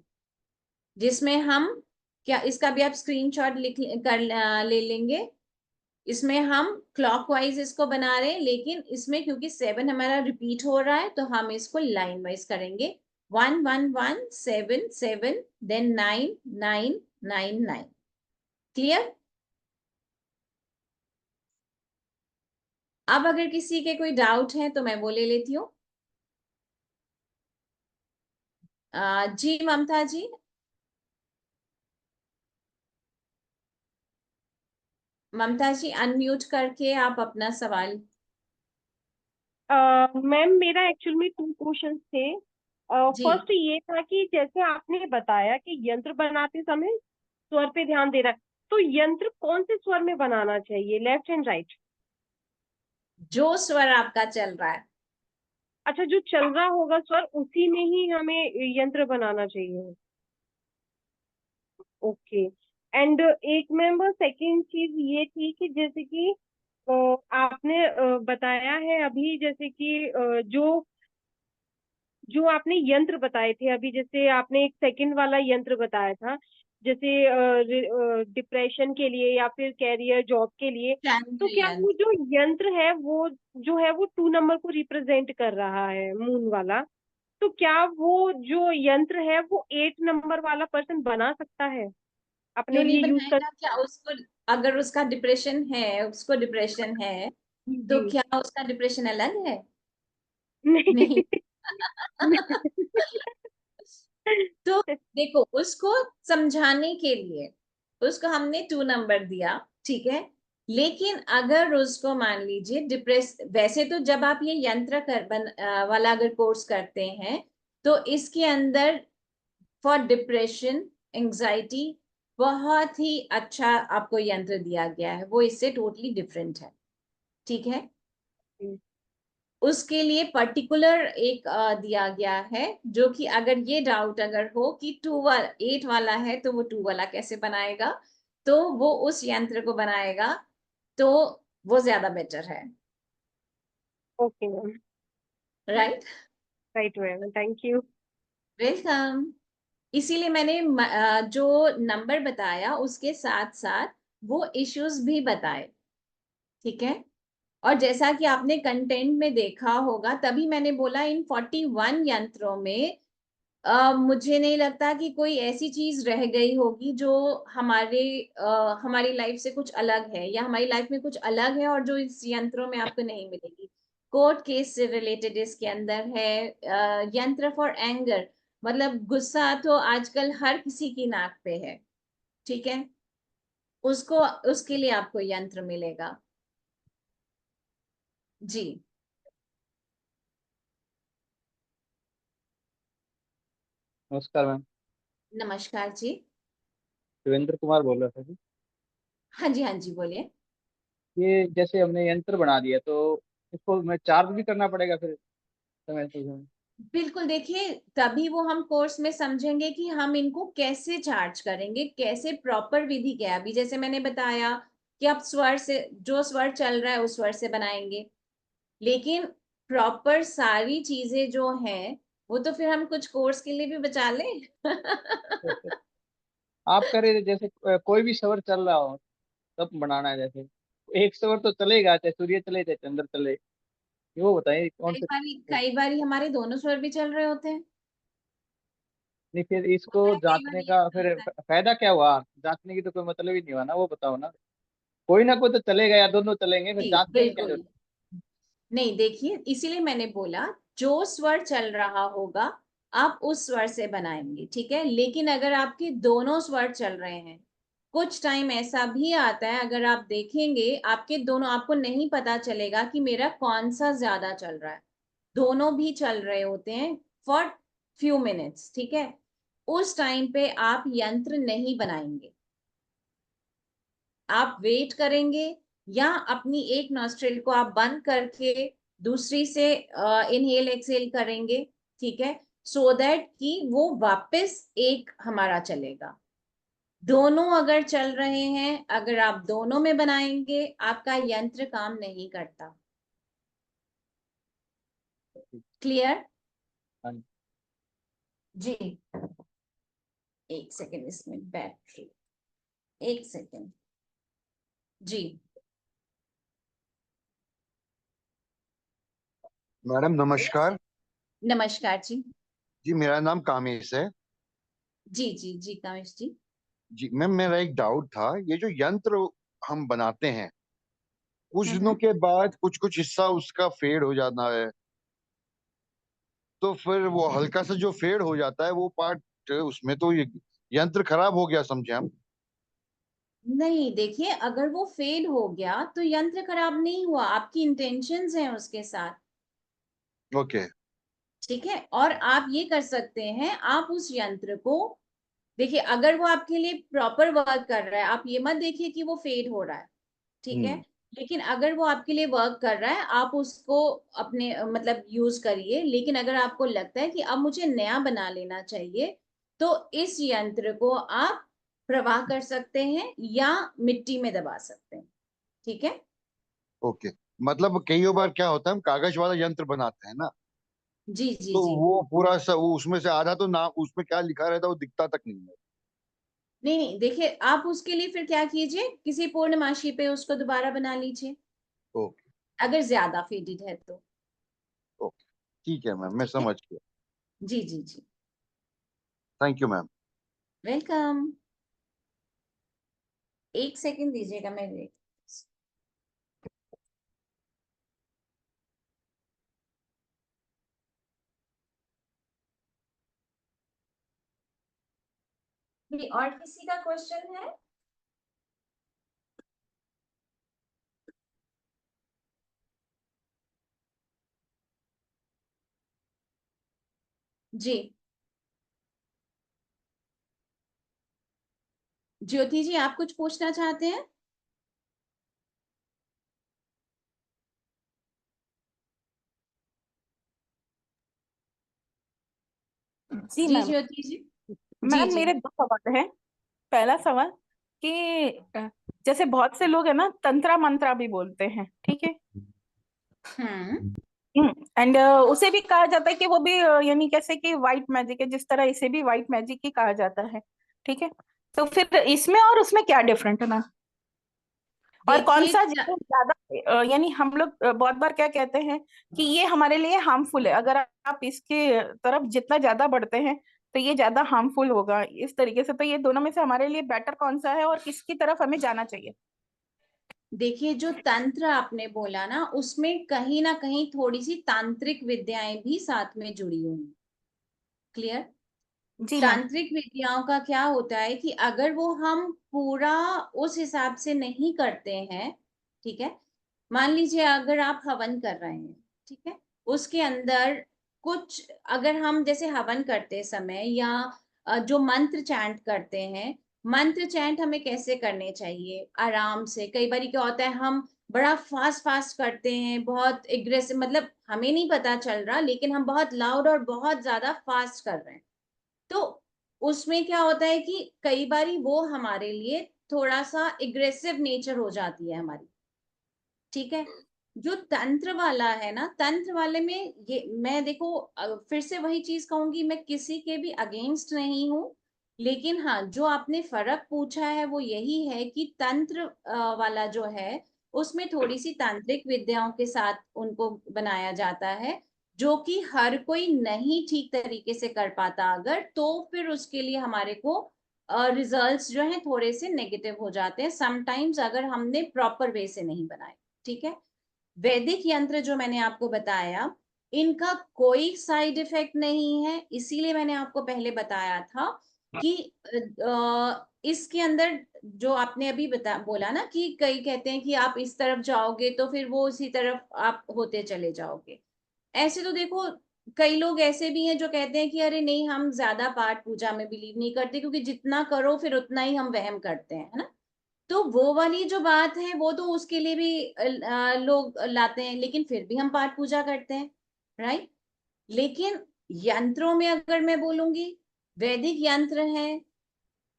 जिसमें हम क्या, इसका भी आप स्क्रीनशॉट ले लेंगे। इसमें हम क्लॉकवाइज इसको बना रहे हैं, लेकिन इसमें क्योंकि 7 हमारा रिपीट हो रहा है तो हम इसको लाइन वाइज करेंगे। 1 1 1 7 7 देन 9 9 9 9। क्लियर? अब अगर किसी के कोई डाउट है तो मैं वो ले लेती हूँ। जी ममता जी। ममता जी अनम्यूट करके आप अपना सवाल। मैम मेरा एक्चुअल में 2 क्वेश्चंस थे। जी फर्स्ट ये था कि जैसे आपने बताया कि यंत्र बनाते समय स्वर पे ध्यान देना है, तो यंत्र कौन से स्वर में बनाना चाहिए, लेफ्ट एंड राइट? जो स्वर आपका चल रहा है। अच्छा, जो चल रहा होगा स्वर उसी में ही हमें यंत्र बनाना चाहिए। ओके। एंड एक मैम सेकंड चीज ये थी कि जैसे कि आपने बताया है अभी, जैसे कि जो जो आपने यंत्र बताए थे अभी, जैसे आपने एक सेकंड वाला यंत्र बताया था, जैसे डिप्रेशन के लिए या फिर कैरियर जॉब के लिए, तो चंद्र क्या वो यंत्र। जो यंत्र है वो जो है वो 2 नंबर को रिप्रेजेंट कर रहा है, मून वाला? तो क्या वो जो यंत्र है वो 8 नंबर वाला पर्सन बना सकता है, अपने क्यों नहीं लिए यूज कर? बनाएगा? क्या उसको, अगर उसका डिप्रेशन है, उसको डिप्रेशन है, तो जी। क्या उसका डिप्रेशन अलग है? नहीं। नहीं। तो देखो, उसको समझाने के लिए उसको हमने 2 नंबर दिया, ठीक है। लेकिन अगर उसको मान लीजिए डिप्रेस, वैसे तो जब आप ये यंत्र वाला अगर कोर्स करते हैं तो इसके अंदर फॉर डिप्रेशन, एंजाइटी बहुत ही अच्छा आपको यंत्र दिया गया है, वो इससे टोटली डिफरेंट है, ठीक है। उसके लिए पर्टिकुलर एक दिया गया है, जो कि अगर ये डाउट अगर हो कि 8 वाला है तो वो 2 वाला कैसे बनाएगा, तो वो उस यंत्र को बनाएगा, तो वो ज्यादा बेटर है। Okay ma'am. Right? Right ma'am, thank you. Welcome. इसीलिए मैंने जो नंबर बताया उसके साथ साथ वो इश्यूज भी बताए, ठीक है। और जैसा कि आपने कंटेंट में देखा होगा, तभी मैंने बोला इन 41 यंत्रों में मुझे नहीं लगता कि कोई ऐसी चीज रह गई होगी जो हमारी लाइफ से कुछ अलग है, या हमारी लाइफ में कुछ अलग है और जो इस यंत्रों में आपको नहीं मिलेगी। कोर्ट केस से रिलेटेड इसके अंदर है। यंत्र फॉर एंगर, मतलब गुस्सा तो आजकल हर किसी की नाक पे है, ठीक है। उसको, उसके लिए आपको यंत्र मिलेगा। जी नमस्कार मैम। नमस्कार जी। शिवेंद्र कुमार बोल रहा था जी। हाँ जी, हाँ जी, बोलिए। ये जैसे हमने यंत्र बना दिया तो इसको मैं चार्ज भी करना पड़ेगा फिर समय समय? बिल्कुल, देखिए तभी वो हम कोर्स में समझेंगे कि हम इनको कैसे चार्ज करेंगे, कैसे प्रॉपर विधि क्या है। अभी जैसे मैंने बताया कि आप स्वर से, जो स्वर चल रहा है उस स्वर से बनाएंगे, लेकिन प्रॉपर सारी चीजें जो हैं वो तो फिर हम कुछ कोर्स के लिए भी बचा लें। आप कह रहे थे जैसे कोई भी स्वर चल रहा हो तब बनाना है, जैसे एक स्वर तो चलेगा, चाहे सूर्य चले चाहे चंद्र चले, ये वो बताइए कौन से। कई बारी हमारे दोनों स्वर भी चल रहे होते हैं। नहीं फिर इसको होता है, कई बार जांचने ये का भी फिर होता है। फायदा क्या हुआ? जांचने की तो कोई मतलब ही नहीं हुआ ना, वो बताओ ना। कोई ना कोई तो चलेगा या दोनों चलेंगे, फिर जी जांचने की क्या बिल्कुल। जरूरत? नहीं, देखिए इसीलिए मैंने बोला जो स्वर चल रहा होगा आप उस स्वर से बनाएंगे, ठीक है। लेकिन अगर आपके दोनों स्वर चल रहे हैं, कुछ टाइम ऐसा भी आता है, अगर आप देखेंगे आपके दोनों, आपको नहीं पता चलेगा कि मेरा कौन सा ज्यादा चल रहा है, दोनों भी चल रहे होते हैं फॉर फ्यू मिनट्स, ठीक है। उस टाइम पे आप यंत्र नहीं बनाएंगे, आप वेट करेंगे या अपनी एक नॉस्ट्रिल को आप बंद करके दूसरी से इनहेल एक्सहेल करेंगे, ठीक है, सो दैट कि वो वापस एक हमारा चलेगा। दोनों अगर चल रहे हैं, अगर आप दोनों में बनाएंगे, आपका यंत्र काम नहीं करता। क्लियर? हाँ। जी, एक सेकेंड, इसमें बैटरी, एक सेकेंड जी। मैडम नमस्कार। नमस्कार जी। जी मेरा नाम कामेश है। जी जी जी कामेश जी। जी मैम, मेरा एक डाउट था, ये जो यंत्र हम बनाते हैं कुछ दिनों के बाद कुछ कुछ हिस्सा उसका फेड हो जाना है, तो फिर वो हल्का सा जो फेड हो जाता है वो पार्ट, उसमें तो ये यंत्र खराब हो गया समझे हम। नहीं, देखिए, अगर वो फेल हो गया तो यंत्र खराब नहीं हुआ, आपकी इंटेंशंस हैं उसके साथ, ओके। ठीक है। और आप ये कर सकते हैं, आप उस यंत्र को देखिए, अगर वो आपके लिए प्रॉपर वर्क कर रहा है, आप ये मत देखिए कि वो फेड हो रहा है, ठीक है। लेकिन अगर वो आपके लिए वर्क कर रहा है, आप उसको अपने मतलब यूज करिए। लेकिन अगर आपको लगता है कि अब मुझे नया बना लेना चाहिए, तो इस यंत्र को आप प्रवाह कर सकते हैं या मिट्टी में दबा सकते हैं, ठीक है। ओके, मतलब कई बार क्या होता है, हम कागज वाला यंत्र बनाते हैं ना, जी जी तो जी। वो पूरा सा वो उसमें से आधा तो नाम उसमें क्या लिखा रहता है वो दिखता तक नहीं है। नहीं नहीं, देखिए, आप उसके लिए फिर क्या कीजिए, किसी पूर्णमासी पे उसको दोबारा बना लीजिए, ओके। अगर ज्यादा फेडेड है तो। ओके ठीक है मैम, मैं ठीक है। समझ गया। जी जी जी। Thank you ma'am. वेलकम। एक सेकंड दीजिएगा, मैं और किसी का क्वेश्चन है? जी, ज्योति जी, आप कुछ पूछना चाहते हैं? जी जी मैम। ज्योति जी। जी मैम जी। मेरे दो सवाल है। पहला सवाल कि जैसे बहुत से लोग है ना तंत्रा मंत्रा भी बोलते हैं, ठीक है। हम्म। एंड उसे भी कहा जाता है कि वो भी यानी कैसे कि वाइट मैजिक है, जिस तरह इसे भी वाइट मैजिक ही कहा जाता है, ठीक है। तो फिर इसमें और उसमें क्या डिफरेंट है ना, और कौन देखिए सा ज्यादा यानी हम लोग बहुत बार क्या कहते हैं कि ये हमारे लिए हार्मफुल है, अगर आप इसके तरफ जितना ज्यादा बढ़ते हैं तो ये ज्यादा हार्मफुल होगा इस तरीके से। तो ये दोनों में से हमारे लिए बेटर कौन सा है और किसकी तरफ हमें जाना चाहिए? देखिए, जो तंत्र आपने बोला ना, उसमें कहीं ना कहीं थोड़ी सी तांत्रिक विद्याएं भी साथ में जुड़ी हुई हैं। क्लियर? जी मैम। तांत्रिक विद्याओं का क्या होता है कि अगर वो हम पूरा उस हिसाब से नहीं करते हैं, ठीक है। मान लीजिए अगर आप हवन कर रहे हैं, ठीक है, उसके अंदर कुछ, अगर हम जैसे हवन करते समय या जो मंत्र चैंट करते हैं, मंत्र चैंट हमें कैसे करने चाहिए? आराम से। कई बार क्या होता है, हम बड़ा फास्ट फास्ट करते हैं, बहुत एग्रेसिव, मतलब हमें नहीं पता चल रहा, लेकिन हम बहुत लाउड और बहुत ज्यादा फास्ट कर रहे हैं। तो उसमें क्या होता है कि कई बारी वो हमारे लिए थोड़ा सा एग्रेसिव नेचर हो जाती है हमारी, ठीक है। जो तंत्र वाला है ना, तंत्र वाले में ये मैं देखो, फिर से वही चीज कहूंगी, मैं किसी के भी अगेंस्ट नहीं हूं, लेकिन हाँ, जो आपने फर्क पूछा है वो यही है कि तंत्र वाला जो है, उसमें थोड़ी सी तांत्रिक विद्याओं के साथ उनको बनाया जाता है, जो कि हर कोई नहीं ठीक तरीके से कर पाता, अगर तो फिर उसके लिए हमारे को रिजल्ट्स जो हैं थोड़े से नेगेटिव हो जाते हैं समटाइम्स, अगर हमने प्रॉपर वे से नहीं बनाए, ठीक है। वैदिक यंत्र जो मैंने आपको बताया, इनका कोई साइड इफेक्ट नहीं है, इसीलिए मैंने आपको पहले बताया था कि इसके अंदर जो आपने अभी बोला ना कि कई कहते हैं कि आप इस तरफ जाओगे तो फिर वो उसी तरफ आप होते चले जाओगे। ऐसे तो देखो, कई लोग ऐसे भी हैं जो कहते हैं कि अरे नहीं, हम ज्यादा पाठ पूजा में बिलीव नहीं करते, क्योंकि जितना करो फिर उतना ही हम वहम करते हैं, है ना। तो वो वाली जो बात है वो तो उसके लिए भी लोग लाते हैं, लेकिन फिर भी हम पाठ पूजा करते हैं, राइट। लेकिन यंत्रों में अगर मैं बोलूंगी, वैदिक यंत्र है,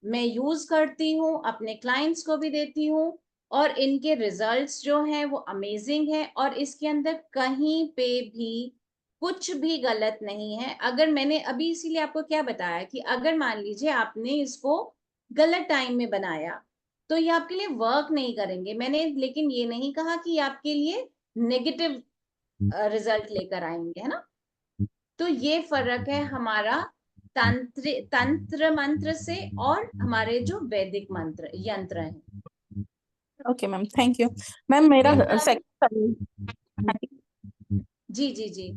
मैं यूज करती हूँ, अपने क्लाइंट्स को भी देती हूँ, और इनके रिजल्ट्स जो हैं वो अमेजिंग है, और इसके अंदर कहीं पे भी कुछ भी गलत नहीं है। अगर मैंने अभी इसीलिए आपको क्या बताया कि अगर मान लीजिए आपने इसको गलत टाइम में बनाया तो ये आपके लिए वर्क नहीं करेंगे मैंने, लेकिन ये नहीं कहा कि आपके लिए नेगेटिव रिजल्ट लेकर आएंगे, है ना। तो ये फर्क है हमारा तंत्र मंत्र से और हमारे जो वैदिक मंत्र यंत्र हैं। Okay ma'am, thank you ma'am. मेरा Welcome. सेकंड जी जी जी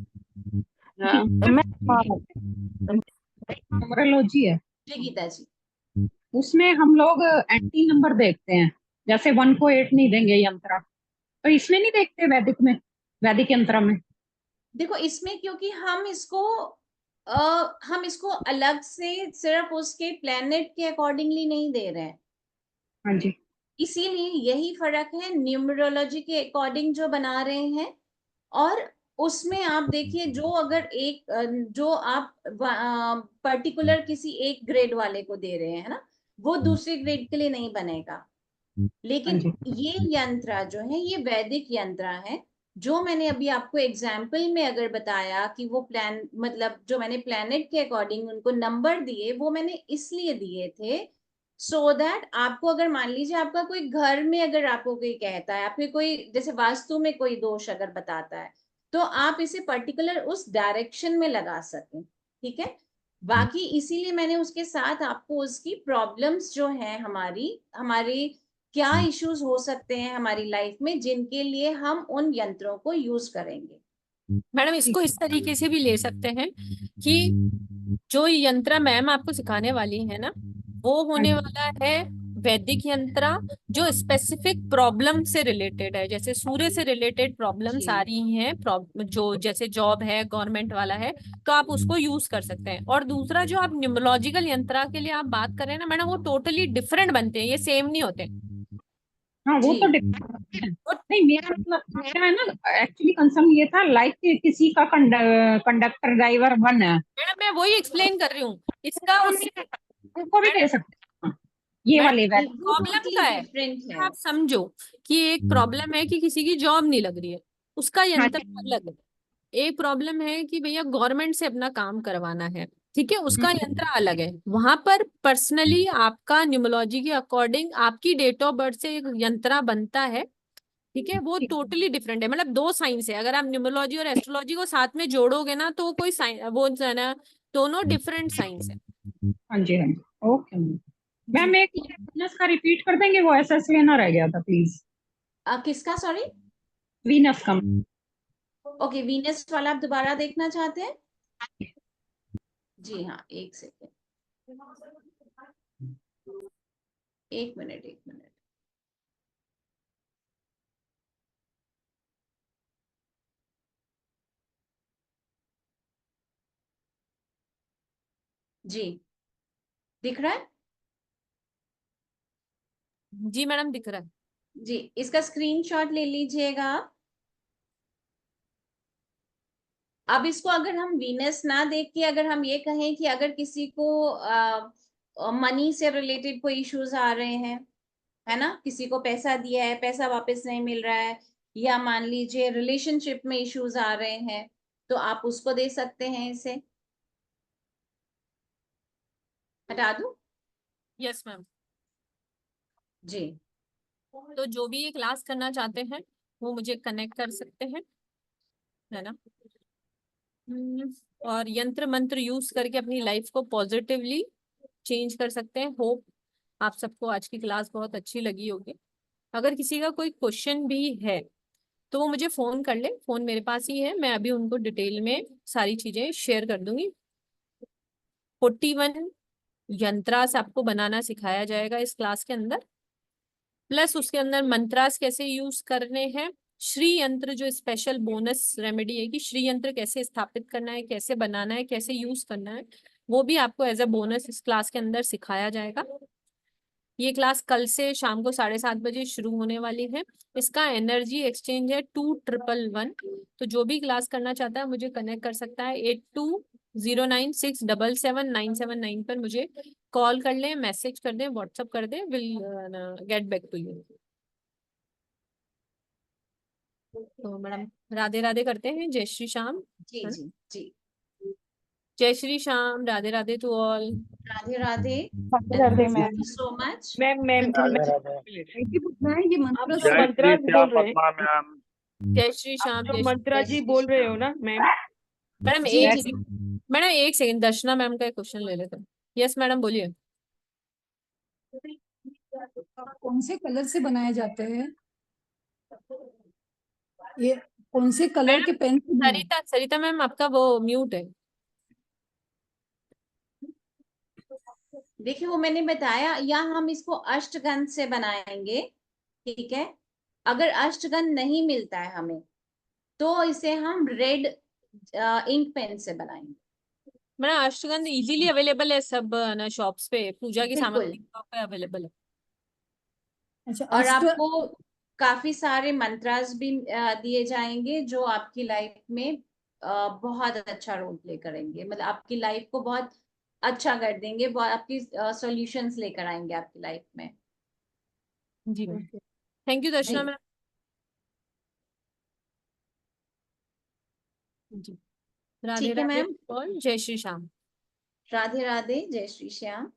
न्यूमरोलॉजी है, जी गीता जी। उसमें हम लोग एंटी नंबर देखते हैं, जैसे 1 को 8 नहीं देंगे यंत्र, तो इसमें नहीं देखते वैदिक में, वैदिक यंत्र में। देखो इसमें क्योंकि हम इसको अलग से सिर्फ उसके प्लेनेट के अकॉर्डिंगली नहीं दे रहे हैं, हाँ जी। इसीलिए यही फर्क है न्यूमरोलॉजी के अकॉर्डिंग जो बना रहे हैं। और उसमें आप देखिए जो अगर जो आप पर्टिकुलर किसी एक ग्रेड वाले को दे रहे हैं ना, वो दूसरे ग्रेड के लिए नहीं बनेगा। हाँ लेकिन जी। ये यंत्र जो है ये वैदिक यंत्र है, जो मैंने अभी आपको एग्जाम्पल में अगर बताया कि वो प्लान मतलब जो मैंने प्लैनेट के अकॉर्डिंग उनको नंबर दिए, वो मैंने इसलिए दिए थे सो दैट आपको अगर मान लीजिए आपका कोई घर में अगर आपको कोई कहता है, आपके कोई जैसे वास्तु में कोई दोष अगर बताता है, तो आप इसे पर्टिकुलर उस डायरेक्शन में लगा सकें, ठीक है। बाकी इसीलिए मैंने उसके साथ आपको उसकी प्रॉब्लम्स जो है हमारी क्या इश्यूज हो सकते हैं हमारी लाइफ में जिनके लिए हम उन यंत्रों को यूज करेंगे। मैडम इसको इस तरीके से भी ले सकते हैं कि जो यंत्र मैम आपको सिखाने वाली है ना, वो होने वाला है वैदिक यंत्र जो स्पेसिफिक प्रॉब्लम से रिलेटेड है। जैसे सूर्य से रिलेटेड प्रॉब्लम्स आ रही हैं, जो जैसे जॉब है, गवर्नमेंट वाला है, तो आप उसको यूज कर सकते हैं। और दूसरा जो आप न्यूमरोलॉजिकल यंत्र के लिए आप बात कर रहे हैं ना मैडम, वो टोटली डिफरेंट बनते हैं, ये सेम नहीं होते। हाँ वो जी तो नहीं, मेरा है ना, एक्चुअली कंसर्न ये था, लाइक किसी का कंडक्टर ड्राइवर 1 है, मैडम मैं वही एक्सप्लेन कर रही हूँ इसका तो उस उनको भी दे सकते हैं ये वाले मैडम वैल्यू। वो प्रॉब्लम टोटली क्या है डिफरेंट है। आप समझो कि एक प्रॉब्लम है कि किसी की जॉब नहीं लग रही है, उसका हाँ यंत्र जी। अलग है। एक प्रॉब्लम है कि भैया गवर्नमेंट से अपना काम करवाना है, ठीक है, उसका यंत्र अलग है। वहां पर पर्सनली आपका न्यूमरोलॉजी के अकॉर्डिंग आपकी डेट ऑफ बर्थ से एक यंत्र बनता है, ठीक है, वो टोटली डिफरेंट है। मतलब दो साइंस है, अगर आप न्यूमरोलॉजी और एस्ट्रोलॉजी को साथ में जोड़ोगे ना तो कोई साइंस वो है ना, दोनों डिफरेंट साइंस है। हाँ जी। हाँ जी। ओके जी मैम, एक वीनस का रिपीट कर देंगे, वो एसएस लेना रह गया था प्लीज। किसका सॉरी? वीनस का। ओके, वीनस वाला आप दोबारा देखना चाहते हैं? जी हाँ, एक सेकेंड, एक मिनट एक मिनट। जी दिख रहा है? जी मैडम दिख रहा है। जी, इसका स्क्रीनशॉट ले लीजिएगा आप। अब इसको अगर हम वीनस ना देख के अगर हम ये कहें कि अगर किसी को मनी से रिलेटेड कोई इश्यूज आ रहे हैं, है ना, किसी को पैसा दिया है, पैसा वापस नहीं मिल रहा है, या मान लीजिए रिलेशनशिप में इश्यूज आ रहे हैं, तो आप उसको दे सकते हैं। इसे हटा दूं? Yes ma'am. जी तो जो भी ये क्लास करना चाहते हैं वो मुझे कनेक्ट कर सकते हैं, है ना। और यंत्र मंत्र यूज करके अपनी लाइफ को पॉजिटिवली चेंज कर सकते हैं। होप आप सबको आज की क्लास बहुत अच्छी लगी होगी। अगर किसी का कोई क्वेश्चन भी है तो वो मुझे फोन कर ले, फोन मेरे पास ही है, मैं अभी उनको डिटेल में सारी चीजें शेयर कर दूंगी। 41 यंत्रास आपको बनाना सिखाया जाएगा इस क्लास के अंदर, प्लस उसके अंदर मंत्रास कैसे यूज करने हैं, श्री यंत्र जो स्पेशल बोनस रेमेडी है कि श्री यंत्र कैसे स्थापित करना है, कैसे बनाना है, कैसे यूज करना है, वो भी आपको एज अ बोनस इस क्लास के अंदर सिखाया जाएगा। ये क्लास कल से शाम को 7:30 शुरू होने वाली है। इसका एनर्जी एक्सचेंज है 2111। तो जो भी क्लास करना चाहता है मुझे कनेक्ट कर सकता है 8209677979 पर। मुझे कॉल कर ले, मैसेज कर दे, व्हाट्सअप कर दे, will get back to you. तो मैडम राधे राधे करते हैं। जय श्री श्याम। जी जी जी। जय Shri Shyam, Radhe Radhe to all. Radhe Radhe. Radhe Radhe ma'am. Thank you so much. Ma'am Radhe Radhe. ये आप मंत्र तो जय मंत्रा श्री जी श्याम बोल रहे हैं, पद्मा मैम। जय श्री श्याम। तो जय मंत्रा जय जी श्री बोल रहे हो श्याम। ना मैम? मैडम जी एक जी सेकंड, मैडम एक सेकंड, दर्शना मैम का एक क्वेश्चन ले लेते हैं। यस मैडम बोलिए। कौन से कलर से बनाए जाते हैं? ये कौन से कलर के पेन से बनाए? सरिता, सरिता मैम आपका वो म्यूट है। देखिए वो मैंने बताया, या हम इसको अष्टगंध से बनाएंगे, ठीक है। अगर अष्टगंध नहीं मिलता है हमें, तो इसे हम रेड इंक पेन से बनाएंगे। मैडम अष्टगंध इजीली अवेलेबल है सब ना शॉप्स पे, पूजा की बिल्कुल। सामग्री शॉप पे अवेलेबल है। अच्छा, और अष्ट आपको काफी सारे मंत्रास भी दिए जाएंगे जो आपकी लाइफ में बहुत अच्छा रोल प्ले करेंगे, मतलब आपकी लाइफ को बहुत अच्छा कर देंगे, बहुत आपकी सॉल्यूशंस लेकर आएंगे आपकी लाइफ में। जी ma'am, thank you Darshana ji. Ma'am. जी, राधे ठीक है राधे मैम। और जय श्री श्याम। राधे राधे, जय श्री श्याम।